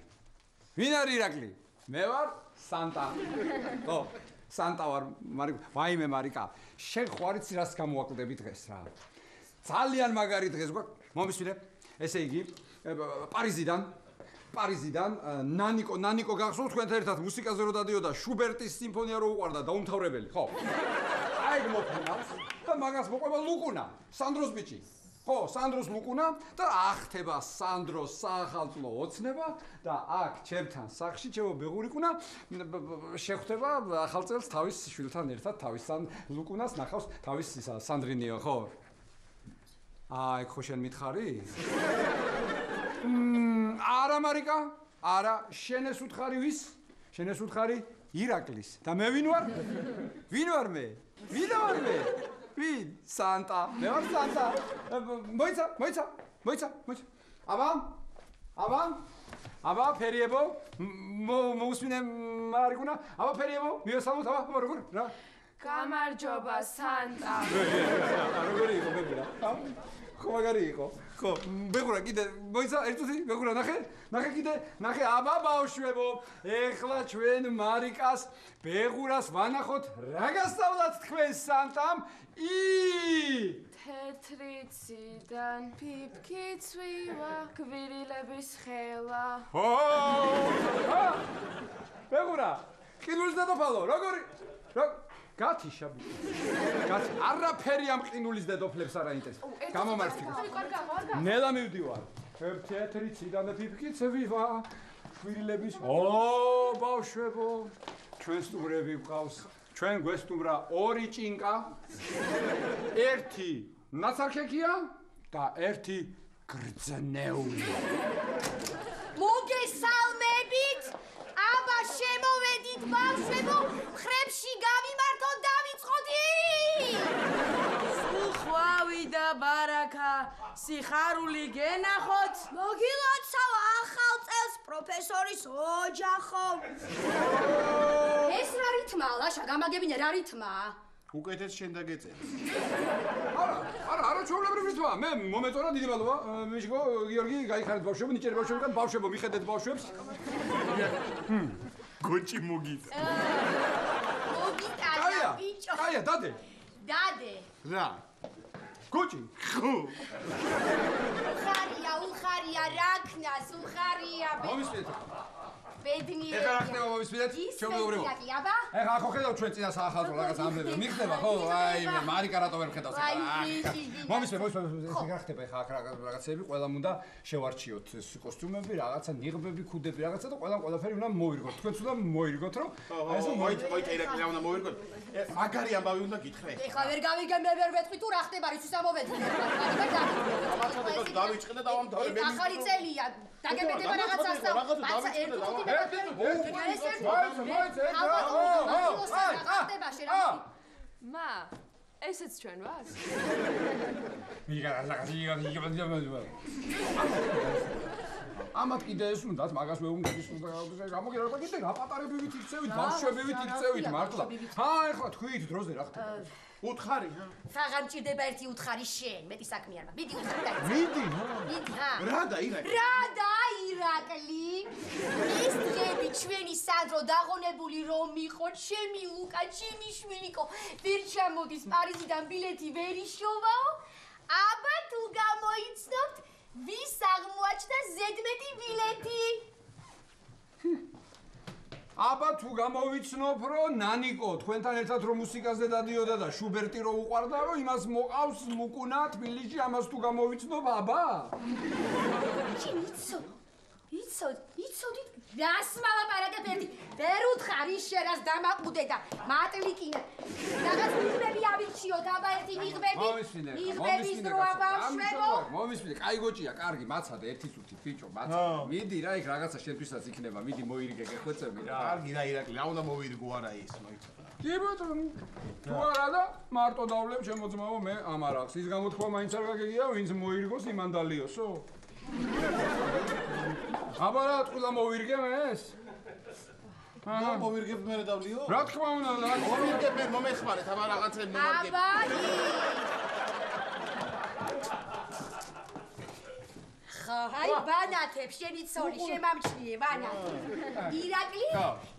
ვინ არის ირაკლი? მე ვარ სანტა. ხო, სანტა ვარ მარიკა. ვაიმე მარიკა. შენ ხო არ იცი რას გამოაკლდები დღეს რა. ძალიან მაგარი დღეს გვაქვს. მომისმინე. ესე იგი, პარიზიდან ნანიკო გახსოვთ თქვენთან ერთად მუსიკაზე რო დადიოდა შუბერტის სიმფონია რო უყვარდა დაუმთავრებელი, ხო? აი მოხდავს და მაგას მოყვება ლუკუნა, სანდროს ბიჭი. ხო, სანდროს ლუკუნა და ახთება სანდროს საახალწლო ოცნება და აქ ჩემთან სახში ჩემო ბეღურიკუნა შეხვდება ახალწელს თავის შვილთან ერთად თავისთან ლუკუნას ნახავს თავის სანდრინიო, ხო? აი, ხო შენ მითხარი? არა მარიკა, არა, შენ ეს უთხარი ვის? შენ ეს უთხარი ირაკლის. და მე ვინ ვარ? ვინ ვარ მე? ვინ ვარ მე? ვინ? სანტა. მე ვარ სანტა. მოიცა. აბა, ფერიებო, მოусმინე მარიკუნა. აბა, ფერიებო, მიესალმოთ, აბა, როგორ? რა? გამარჯობა, სანტა. როგორი იყო ბებურა? ხო მაგარი იყო. ხო, ბეღურა კიდე მოიცა ერთუთი, ბეღურა ნახე კიდე, ნახე, აბა ბავშვებო, ეხლა ჩვენ მარიკას ბეღურას ვანახოთ, რა გასწავლათ თქვენ სანტამ? თეთრიციდან ფიფკი წვივა, გვირილების ხელა. ო! ბეღურა, ყინულის დედოფალო, როგორი? გათიშა ბიჭი. არაფერი ამ ყინულის დედოფლებს არ აინტერესებს. გამომართი. ნელა მივდივარ. თეთრიციდან ფიფკი წვივა, გვირილების. ო, ბავშვებო, ჩვენ სტუმრები ვყავს. ჩვენ გვესტუმრა ორი ჭინკა. ერთი ნაცარქექია და ერთი გრძნეული. მოგესალმებით. აბა შემოვედით ბავშვებო, ხრებში გამიმართოთ დავიწყოთ. სუხვავი და ბარაკა, სიხარული გენახოთ. მოგილოცავ ახალ წელს პროფესორის ოჯახო. ეს რა რითმა, ლაშა, გამაგებინე რა რითმა? უკეთეს შენ დაგეწერე. არა, ჩვეულებრივ რითმა. მე მომეწონა დიდი მადლობა. მიშგო, გიორგი, გაიხარეთ ბავშვებო, ნიჭიერი ბავშვებიდან, ბავშვებო, მიხედეთ ბავშვებს. გოჭი მოგიტა. მოგიტანა, ბიჭო. კაია, დადე. რა? გოჭი. ხო. უხარია, რაქნას, უხარია. მომისმენთ. ბედნიერი. ეხლა რა ხდება მომისმენთ? ჩვეულებრივ. აბა. ეხლა ხო ხედავ ჩვენ წინა საახალწლო რაღაც ამდენად. მიხდება ხო? აი, მარიკა რატო ვერ ხედავს ეხლა? მომისმენ, რა ხდება ეხლა აქ რაღაცები, ყველამ უნდა შევარჩიოთ ეს კოსტიუმები, რაღაცა ნიღბები, ქუდები, რაღაცა და ყველაფერი უნდა მოვირგოთ. თქვენც უნდა მოვირგოთ, რომ აი ეს მოიჭ ირაკლი უნდა მოვირგოთ. მაგარი ამბავი უნდა გითხრე. ეხლა ვერ გავიგე მე ვერ ვეთქვი თუ რა ხდება რისთვის ამოვედი. დავიჭყე და დავამთავრე. ახალი წელია. დაგებედება რაღაცას და მაცა ერთი ხუთი მა, ესეც ჩვენ ვარ? ამათ კიდე ეს უნდათ, მაგას მე უნდა ის გამოგირავდა კიდე რა პატარებივით იქცევით, ბავშვებივით იქცევით მართლა. ეხლა თქვით დროზე რა ხდება? უთხარი, ჰა? საღარ მჭირდება ერთი უთხარი შენ, მეტი საქმე არ მაქვს. მიდი უთხარი დაიწყე. მიდი, ჰა. რა და ირაკლი? ეს დღეები ჩვენი სანდრო დაღონებული რომ მიყოთ, ჩემი ლუკა, ჩემი შვილიკო. ვერ ჩამოდის პარიზიდან ბილეთი ვერ იშოვაო. აბა თუ გამოიცნობთ, ვის აღმოაჩნდა ზედმეტი ბილეთი? აბა თუ გამოვიცნობ, რომ ნანიკო თქვენთან ერთად რომ მუსიკაზე დადიოდა და შუბერტი რო უყვარდა, რომ იმას მოყავს ლუკუნა თბილისში, ამას თუ გამოვიცნობ, აბა? იცოდით? რას მალაპარაკებ ერთი? ვერ უთხარი შენას დამაყუდე და მატლიკინე. რაღაც მიღბები ავირჩიოთ, აბა ერთი მიღბები. მიღბების დროა ბავშვებო. მომისმინე, კაი გოჭია, კარგი, მაცადე ერთი წუთი, ბიჭო, მაცადე. მიდი რა, იქ რაღაცა შენთვისაც იქნება, მიდი მოირიგე, გეხვეწები რა. კარგი რა ირაკლი, რა უნდა მოვირგო არა ის, მოიცა. კი ბატონო. თუ არა და მარტო დავლებ ჩემო ძმაო, მე ამარახს. ის გამოთქვა მაინც არ გაგიგია, ვინც მოირგოს იმან დალიოსო. აბა რა, ყველა მოვირგე მე ეს? და მოვირგებ მე დავლიო? რა თქმა უნდა, მოვირგებ მე მომეხმარეთ, აბა რაღაცები მოვარგებ. აი ბანათებ შენი ცოლი შემამჩნიე ბანათი ირაკლი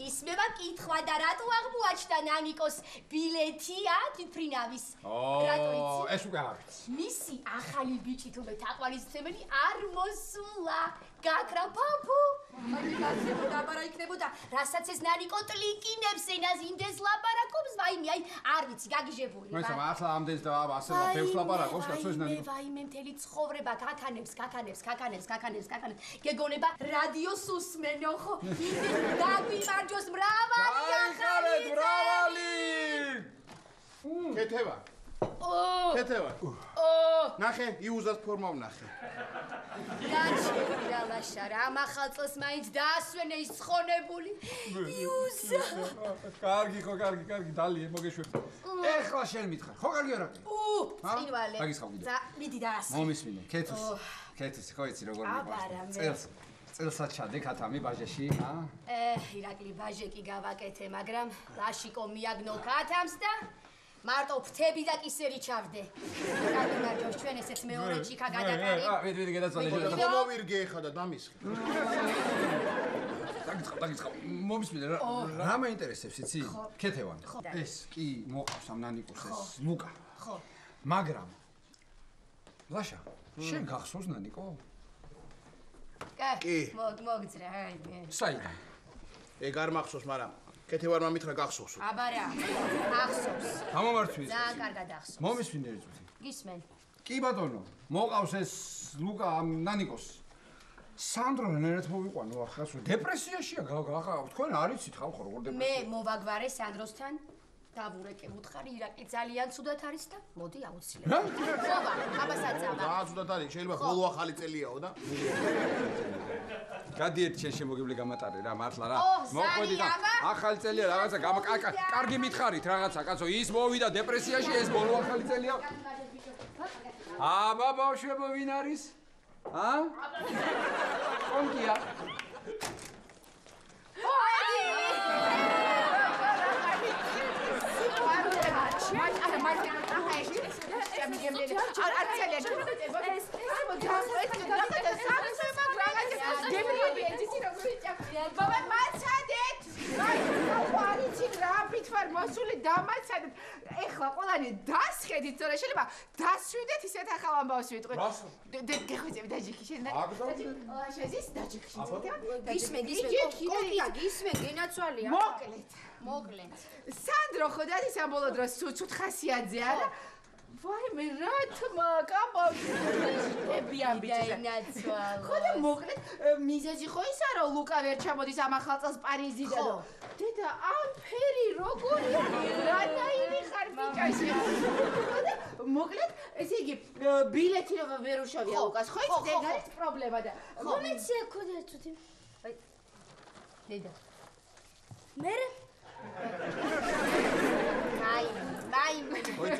ისმევა კითხვა და რატო აღმოაჩნდა ნანიკოს ბილეთია თვითფრინავის რატო იცი ეს უკვე არ ვიცი მისი ახალი ბიჭი თუმე თაყვანისმცემელი არ მოსულა გაქრა პაპუ მაგიტაცია დაბარა იქნებოდა რასაც ეს ნანიკო ტლიკინებს ენაზინდეს ლაპარაკობს ვაიმე აი არ ვიცი გაგიჟებული მე სამ ახლა ამდენს და ასე ბევრს ლაპარაკობს კაცო ეს ნანიკო ვაიმე მთელი ცხოვრება გაქანებს გეგონება რადიოს უსმენო ხო დაგვიმარჯოს მრავალი ახალი კეთება კეთება ნახე იუზას ფორმა ვნახე გაჩერდა ლაშარა ამ ახალ წელს მაინც დაასვენე ის ცხონებული იუზა კარგი დალიე მოგეშვებ ეხლა შენ მითხარ ხო კარგი არა წინვალე და მიდი დაასვენე მომისმინე კეთის ხო იცი როგორ მიყვარს წელსაც ჩადე ქათამი ბაჟეში ირაკლი ბაჟე კი გავაკეთე მაგრამ ლაშიკო მიაგნო ქათამს და მარტო ფრთები და კისერი ჩავდე. გამარჯოს ჩვენ ესეც მეორე ჭიქა გადაყარი. ვიდი გადაწოლე. მოვირგე ხა და დამისხი. დაგიწყო. მომისმინე რა მაინტერესებს იცი? ქეთევან. ეს კი მოყავს ამ ნანიკოს ეს ლუკა. ხო. მაგრამ ლაშა, შენ გახსოვს ნანიკო? კი. მოგძრა, აი. საიდან? ეგ არ მახსოვს, მაგრამ კეთევარმა მითხრა გახსოვს. აბარა, ახსოვს. გამომართვი. ძალიან კარგად ახსოვს. მომისმინე ერთ წუთი. გისმენ. კი ბატონო, მოყავს ეს ლუკა ამ ნანიკოს. სანდრო რენერეთ მოვიყვანო ახლა სულ დეპრესიაშია თქვენ არ იცით ხალხო როგორ დეპრესია. მე მოვაგვარე სანდროსთან. დავურეკე უთხარი ირაკლი ძალიან ცუდად არის და მოდი აუცილებლად. რა? ხოვა, აბასაცამა. რა ცუდად არის? შეიძლება ბოლო ახალი წელიაო და გადიეთ შენ შემოგიბლი გამატარე რა მართლა რა. მოყვედი და ახალი წელია რაღაცა კარგი მითხარით რაღაცა კაცო ის მოვიდა დეპრესიაში ეს ბოლო ახალი წელია. აბა ბავშვებო ვინ არის? კონკია. ბაბა მაცადეთ! აი, ყوانიჩი რაფით ვარ მოსული დამაცადეთ. ეხლა ყველანი დასხედით, თორე შეიძლება დასვიდეთ ისეთ ახალ ამბავს ვიტყვით. გეხვეწები დაჯიქი შენ. შეზის დაჯიქი შენ. გისმენ, კონკია გისმენ, გენაცვალია. მოკლეთ. სანდრო ხო დადის ამ ბოლო დროს ცუცუთ ხასიაძე არა? ვაიმე რა თმა კამბავი დაინაცვალა. ხო და მოკლედ მიზეზი ხო ისა რომ ლუკა ვერ ჩამოდის ამ ახალ წელს პარიზიდან და დედა ამ ფერი როგორი რანაირი ხარ ბიჭაში მოკლედ ესე იგი ბილეთი რომ ვერ უშავია ლუკას ხო იცი ეგ არის პრობლემა და მომენტია ქოდა ცუდი აი დედა მე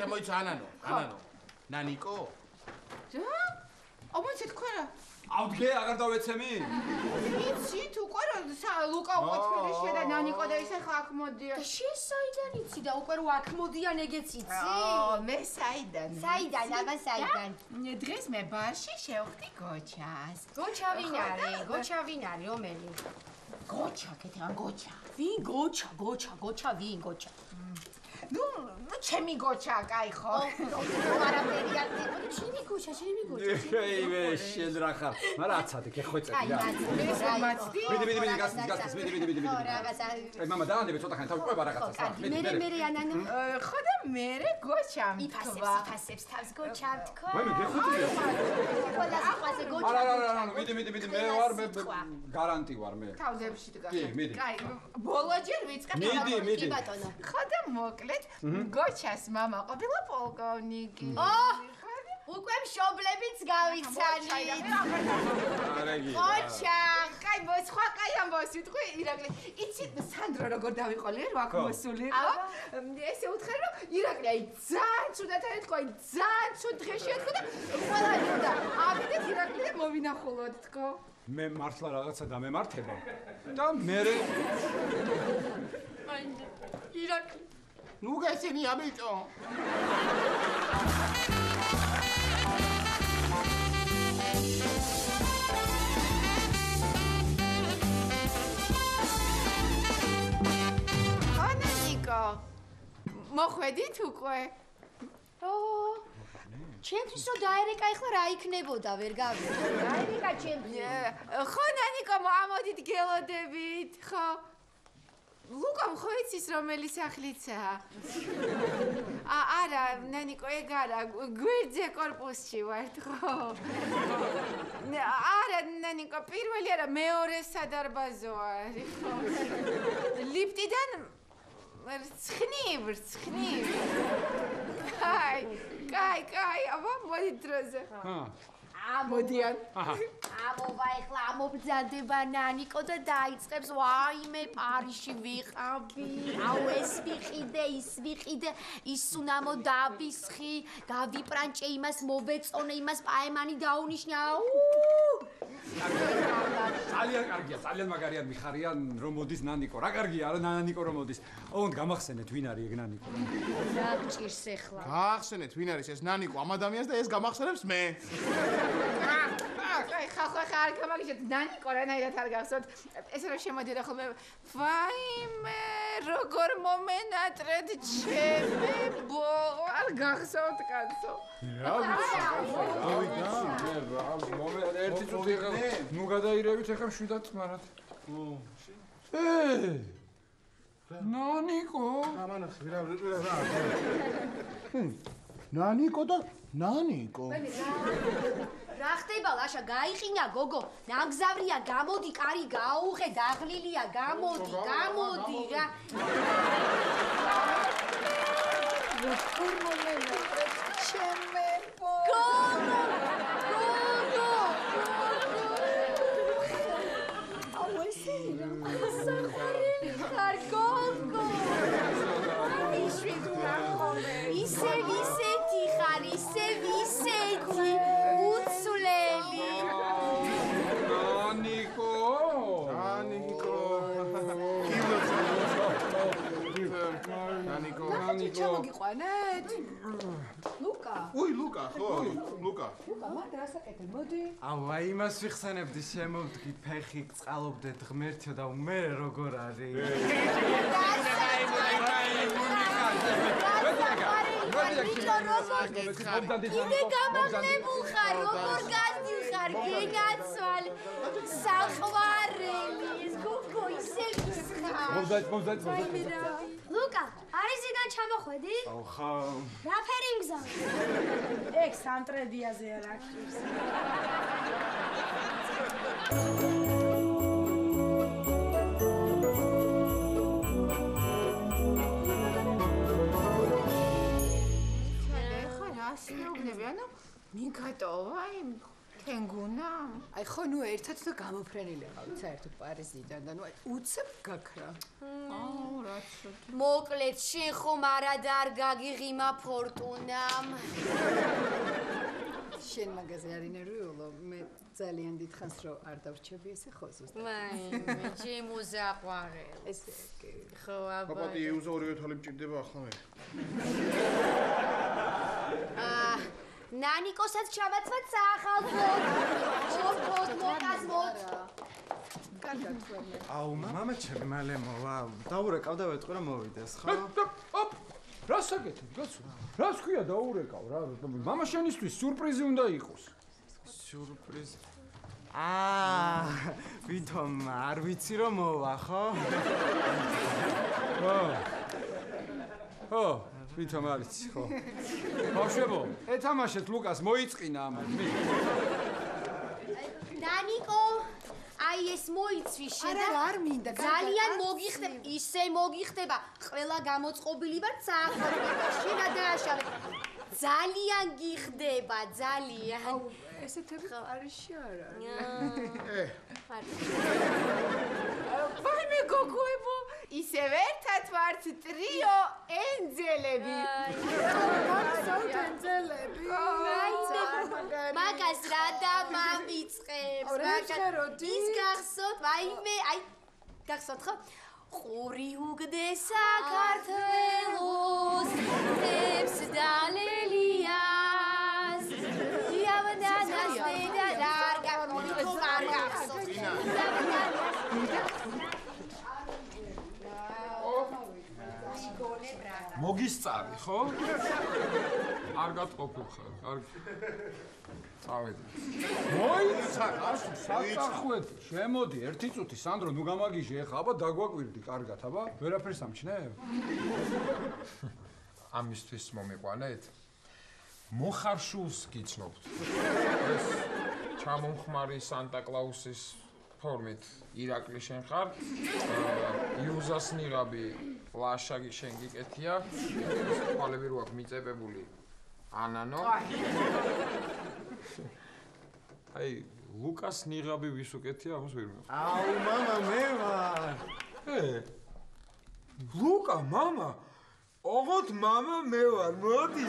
მოიცა ანანო ნანიკო რა? ამოიცეთ თქვენ რა? ავდგე აღარ დავეცემი? იცით უკვე რომ ლუკა უკვე თბილისში და ნანიკო და ისე ხა აქ მოდიან. და შენ საიდან იცი და უკვე რომ აქ მოდიან ეგეც იცი? მე საიდან? საიდან? დღეს მე ბარში შევხვდი გოჩას. გოჩა ვინ არის? რომელი? გოჩა, კეთება გოჩა. ვინ გოჩა? ვინ გოჩა? ნუ ჩემი გოჩა, კაი ხო? არაფერი არ გიყო, ჩემი გოჩა. შეიმე შენ რა ხარ? მაგრამ აცადე, გეხვეწები რა. მაცდი. მიდი, გასცდი, მიდი. რაღაცა. აი, მამა დაანდები ცოტა ხანი, თავი ყვება რაღაცას. მე ანანო. ხო და მე გოჩა. იფასებს თავს გოჩა თქვა. ვაიმე, გეხვეწები. ყველა სიყვაზე გოჩა. არა, მიდი, მე ვარ, მე გარანტი ვარ მე. თავზებში დგას. კი, მიდი. კაი, ბოლო ჯერ ვიწყებ. მიდი. ხო და მოკლედ გოჩას მამა ყოფილა პოლკოვნიკი. უკვე მშობლებიც გავიცანით. გოჩა, კაი, სხვა კაი ამბავს ვიტყვი, ირაკლი. იცით სანდრო როგორ დავიყოლე რომ აქ მოსულიყო? ესე უთხარი რომ ირაკლი აი ძალიან ცუდად არის თქო, აი ძალიან ცუდ დღეშია თქო და ყველანი უნდა ავიდეთ ირაკლი და მოვინახულოთ თქო. მე მართლა რაღაცა დამემართება და მე აი ირაკლი ნუ გესინი აბიჭო ანანიკო მოხვედით უკვე ჩემთვის რომ დაერეკა ეხლა რა იქნებოდა ვერ გავიგე დაერეკა ჩემთვის ხო ნანიკო ამოდით გელოდებით ხო ლუკამ ხო იცის რომელი სახლიცაა არა ნანიკო ეგ არა გვერდზე კორპუსში ვართ ხო არა ნანიკო პირველი არა მეორე სადარბაზო არის ხო ლიფტიდან ცხნივ კაი აბა მოდი დროზე მოდიან ამოვა ეხლა ამობრძანდება ნანიკო და დაიწყებს ვაიმე პარიში ვიყავი აუ ეს ვიყიდე ის ვიყიდე ის უნამო დავისხი დავიპრანჭე იმას მოვეწონე იმას პაემანი დაუნიშნე აუ ძალიან მაგარია მიხარიან რომ მოდის ნანიკო რა კარგია არა ნანიკო რომ მოდის ოღონდ გამახსენეთ ვინ არის ეგ ნანიკო რა გჭირს ეხლა გაახსენეთ ვინ არის ეს ნანიკო ამ ადამიანს და ეს გამახსენებს მე აი ხახო ხარ გამაგიჟეთ ნანიკო რანაირად არ გახსოვთ ესე რომ შემოდიოდა ხოლმე ვაიმე როგორ მომენატრეთ ჩემე ბო არ გახსოვთ კაცო ერთი წუთი ნუ გადაირევით ახლა შვიდად წმარად ნანიკო ამანახი რა ნანიკო და ნანიკო რა ხდება ლაშა გაიხინა გოგო ნამგზავრია გამოდი კარი გაუღე დაღლილია გამოდი რა როგორ მომენატრეთ ჩემე ბო გოგო აუ ესე რა საყვარელი ხარ გოგო იშვით რა ხოლმე ისეთი ხარ ისეთი უცვლელი ნანიკო ჩამოგიყვანეთ ლუკა ლუკა ხო ლუკა მართ რასაკეთებ მოდი აუ აი იმას ვიხსენებდი შემოვდგი ფეხი წყალობდეთ ღმერთო და მე როგორ არის კიდე გამაღლებულ ხარ როგორ გასდიხარ გენაცვალე საყვარელი ეს გოგო ისე ხარ მომზადეთ ლუკა არის ზიდან ჩამოხვედი აუ ხა რა ფერი მგზავრი ეგ სამტრედიაზე არ აქვს ანუ მიგატოვა იმ თენგუნა აი ხო ნუ ერთად და გამოფრენილი ყავით საერთოდ პარიზიდან და ნუ აი უცებ გაქრა აუ რა ცუდი მოკლედ შენ ხომ არა და არ გაგიღიმა ფორტუნამ შენ მაგაზე არ ინერვიულო მე ძალიან დიდხანს რომ არ დავრჩები ესე ხო ზუსტად მაიმე ჩემო საყვარელი ესე კი ხო აბა პაპატი ეუზა ორივე თვალი მჭირდება ახლა მე ნანიკოსაც ჩავაცვათ საახალწლო მოკას მოთ აუ მამა ჩემი მალე მოვა დაურეკავ და ვეტყვი რომ მოვიდეს ხო რას აკეთებ კაცო რას ქვია დაურეკავ რა მამა შენისთვის სიურპრიზი უნდა იყოს სიურპრიზი ვითომ არ ვიცი რომ მოვა ხო ხო ვითომ არ ვიცი ხო ბავშვებო ეთამაშეთ ლუკას მოიწყინა ამან ნანიკო აი ეს მოიცვი შედა არ მინდა ძალიან მოგიხდება ისე მოგიხდება ყველა გამოწყობილი ვარ საახალწლო შენა დააშავე ძალიან გიხდება ძალიან ესეთები ყარიში არ არის არ ვაიმე გოგოებო ისევ ერთად მაგათ ვართ ტრიო ენძელები. გასავთ ენძელები. მაგას რა დამამიწყებს? ის გახსოვთ, ვაიმე, აი გახსოვთ ხო? ყური უგდე საქართველოს თებს დალელიას. იავდანას და დარგა პოლიტო მარგახსოვთ. მოგისწარი, ხო? არ გატყობულ ხარ, არ წავედი. მოიცა, საწახუეთ, შემოდი, ერთი წუთი, სანდრო, ნუ გამაგიჟე, ეხა, აბა დაგვაკვირდი, კარგად, აბა, ვერაფერს ამჩნევ? ამისთვის მომიყვანეთ? მოხარშულს გიცნობთ. ეს ჩამომხმარი სანტა-კლაუსის ფორმით ირაკლი შენ ხარ. იუზას ნიღაბი ლაშაგი შენ გიკეთია. ხვალები რო აქვს მიწებებული ანანო. აი, ლუკას ნიღაბი ვის უკეთია, ამას ვერ მივხვდი. აუ, მამა, მე ვარ. ლუკა, მამა. ოღონდ მამა მე ვარ. მოდი,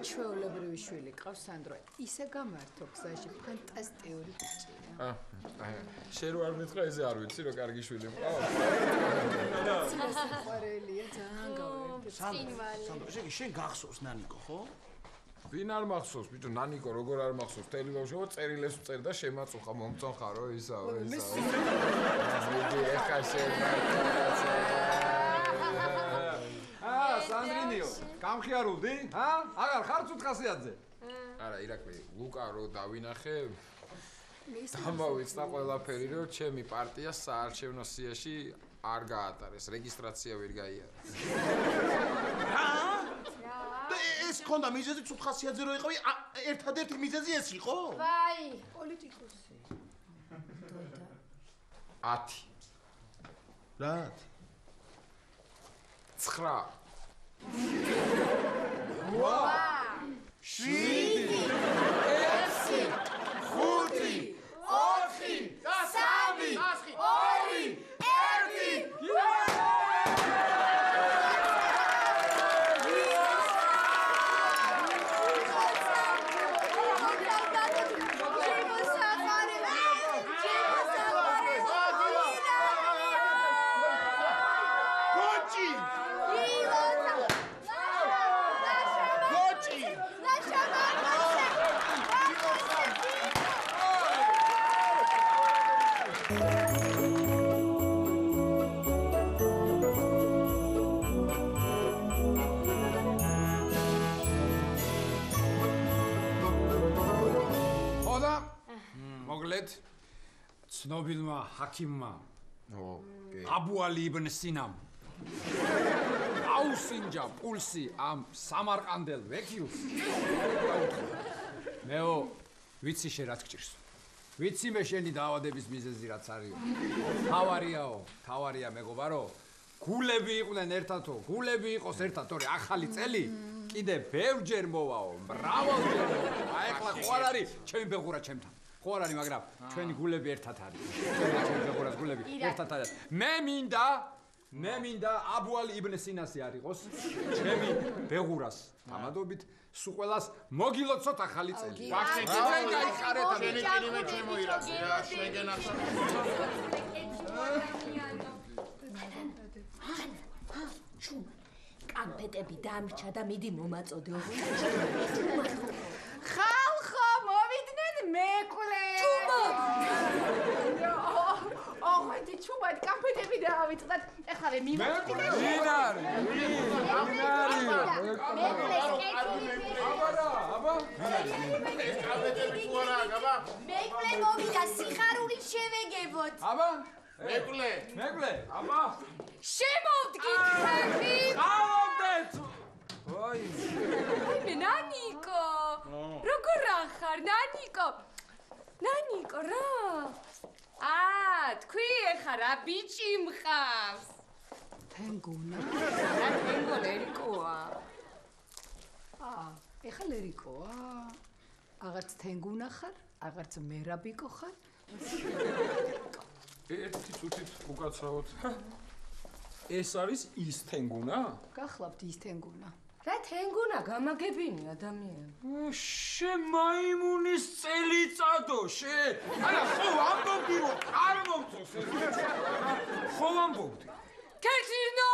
ჩვეულებრივი შვილი ყავს სანდრო. ისე გამართო გზაში, ფანტასტიკური ბიჭია. შენ რო არ მითხრა, ესე არ ვიცი, რომ კარგი შვილი მყავს. სიყვარელია, ძალიან გავერდი. სანდრო, შენ გახსოვს ნანიკო, ხო? ვინ არ მახსოვს, ბიჭო, ნანიკო როგორ არ მახსოვს? თელი ბავშვობა წერილებს ვწერ და შემაწუხა, მომწონხარო, ისავე. ეხა შენ სანდრინიო, გამხიარულდი? აღარ ხარ ცუთხასიათზე? არა, ირაკლი, ლუკა რო დავინახე, დამავიწყდა ყველაფერი, რომ ჩემი პარტია საარჩევნო სიაში არ გაატარეს, რეგისტრაცია ვერ გაიარა. ეს ქონდა მიზეზი ცუთხასიათზე რო იყავი, ერთადერთი მიზეზი ეს იყო? ვაი, პოლიტიკოსი. 10. რათ? 9. ვა! 7 6 5 4 3 2 ცნობილმა ჰაკიმმა აბუ-ალი იბნ სინამ აუსინჯა პულსი ამ სამარყანდელ ვეკილს. მეო, ვიცი შენ რაც გჭირს. ვიცი მე შენი დაავადების მიზეზი რაც არის. თავარია მეგობარო, გულები იყვნენ ერთადო, გულები იყოს ერთად, ახალი წელი კიდე ბევრჯერ მოვაო, მრავალჯერ მოვაო. აი ახლა ხო არ არის ჩემი ბეღურა ჩემთან. ხო არ არის, მაგრამ ჩვენი გულები ერთად არის. ჩვენი ბეღურას გულები ერთად არის. მე მინდა აბუ-ალი იბნ სინასი არ იყოს ჩემი ბეღურას ამადობით სულ ყველას მოგილოცოთ ახალი წელი. ვახშენ გაიხარეთ შენი კინიმე შემოირაკლი რა, შეგენ ახლა. ჩუმ კანფეტები დამრჩა და მიდი მომაწოდე. ხალხო, მოვიდნენ მეკლე. ჩუმო! ოღონდ ჩუმად კანფეტები დავიწყდათ. ეხლა მივაწყდეთ. ვინ არის? აბა? კანფეტები თუ არა, აბა? მეკლე მოვიდა სიხარულით შევეგებოთ. აბა? მეკლე, აბა? შემოვდგინდები. ავდეთ! აი მე ნანიკო. როგორ ახარ ნანიკო? ნანიკო რა? თქვი ეხა რა ბიჭი მყავს? თენგონა. რა თენგონერი ლერიკოა? აღარც თენგუნა ხარ, აღარც მერაბიკო ხარ? ერთი წუთით უკაცრავოთ. ეს არის ის თენგუნა? გახლავთ ის თენგუნა. რა თენგუნა გამაგებინი ადამიანი. მაიმუნის წელიწადო, არა, ხო ამბობდი რომ არ მომწონს ეს. ხო ამბობდი. კეთილნო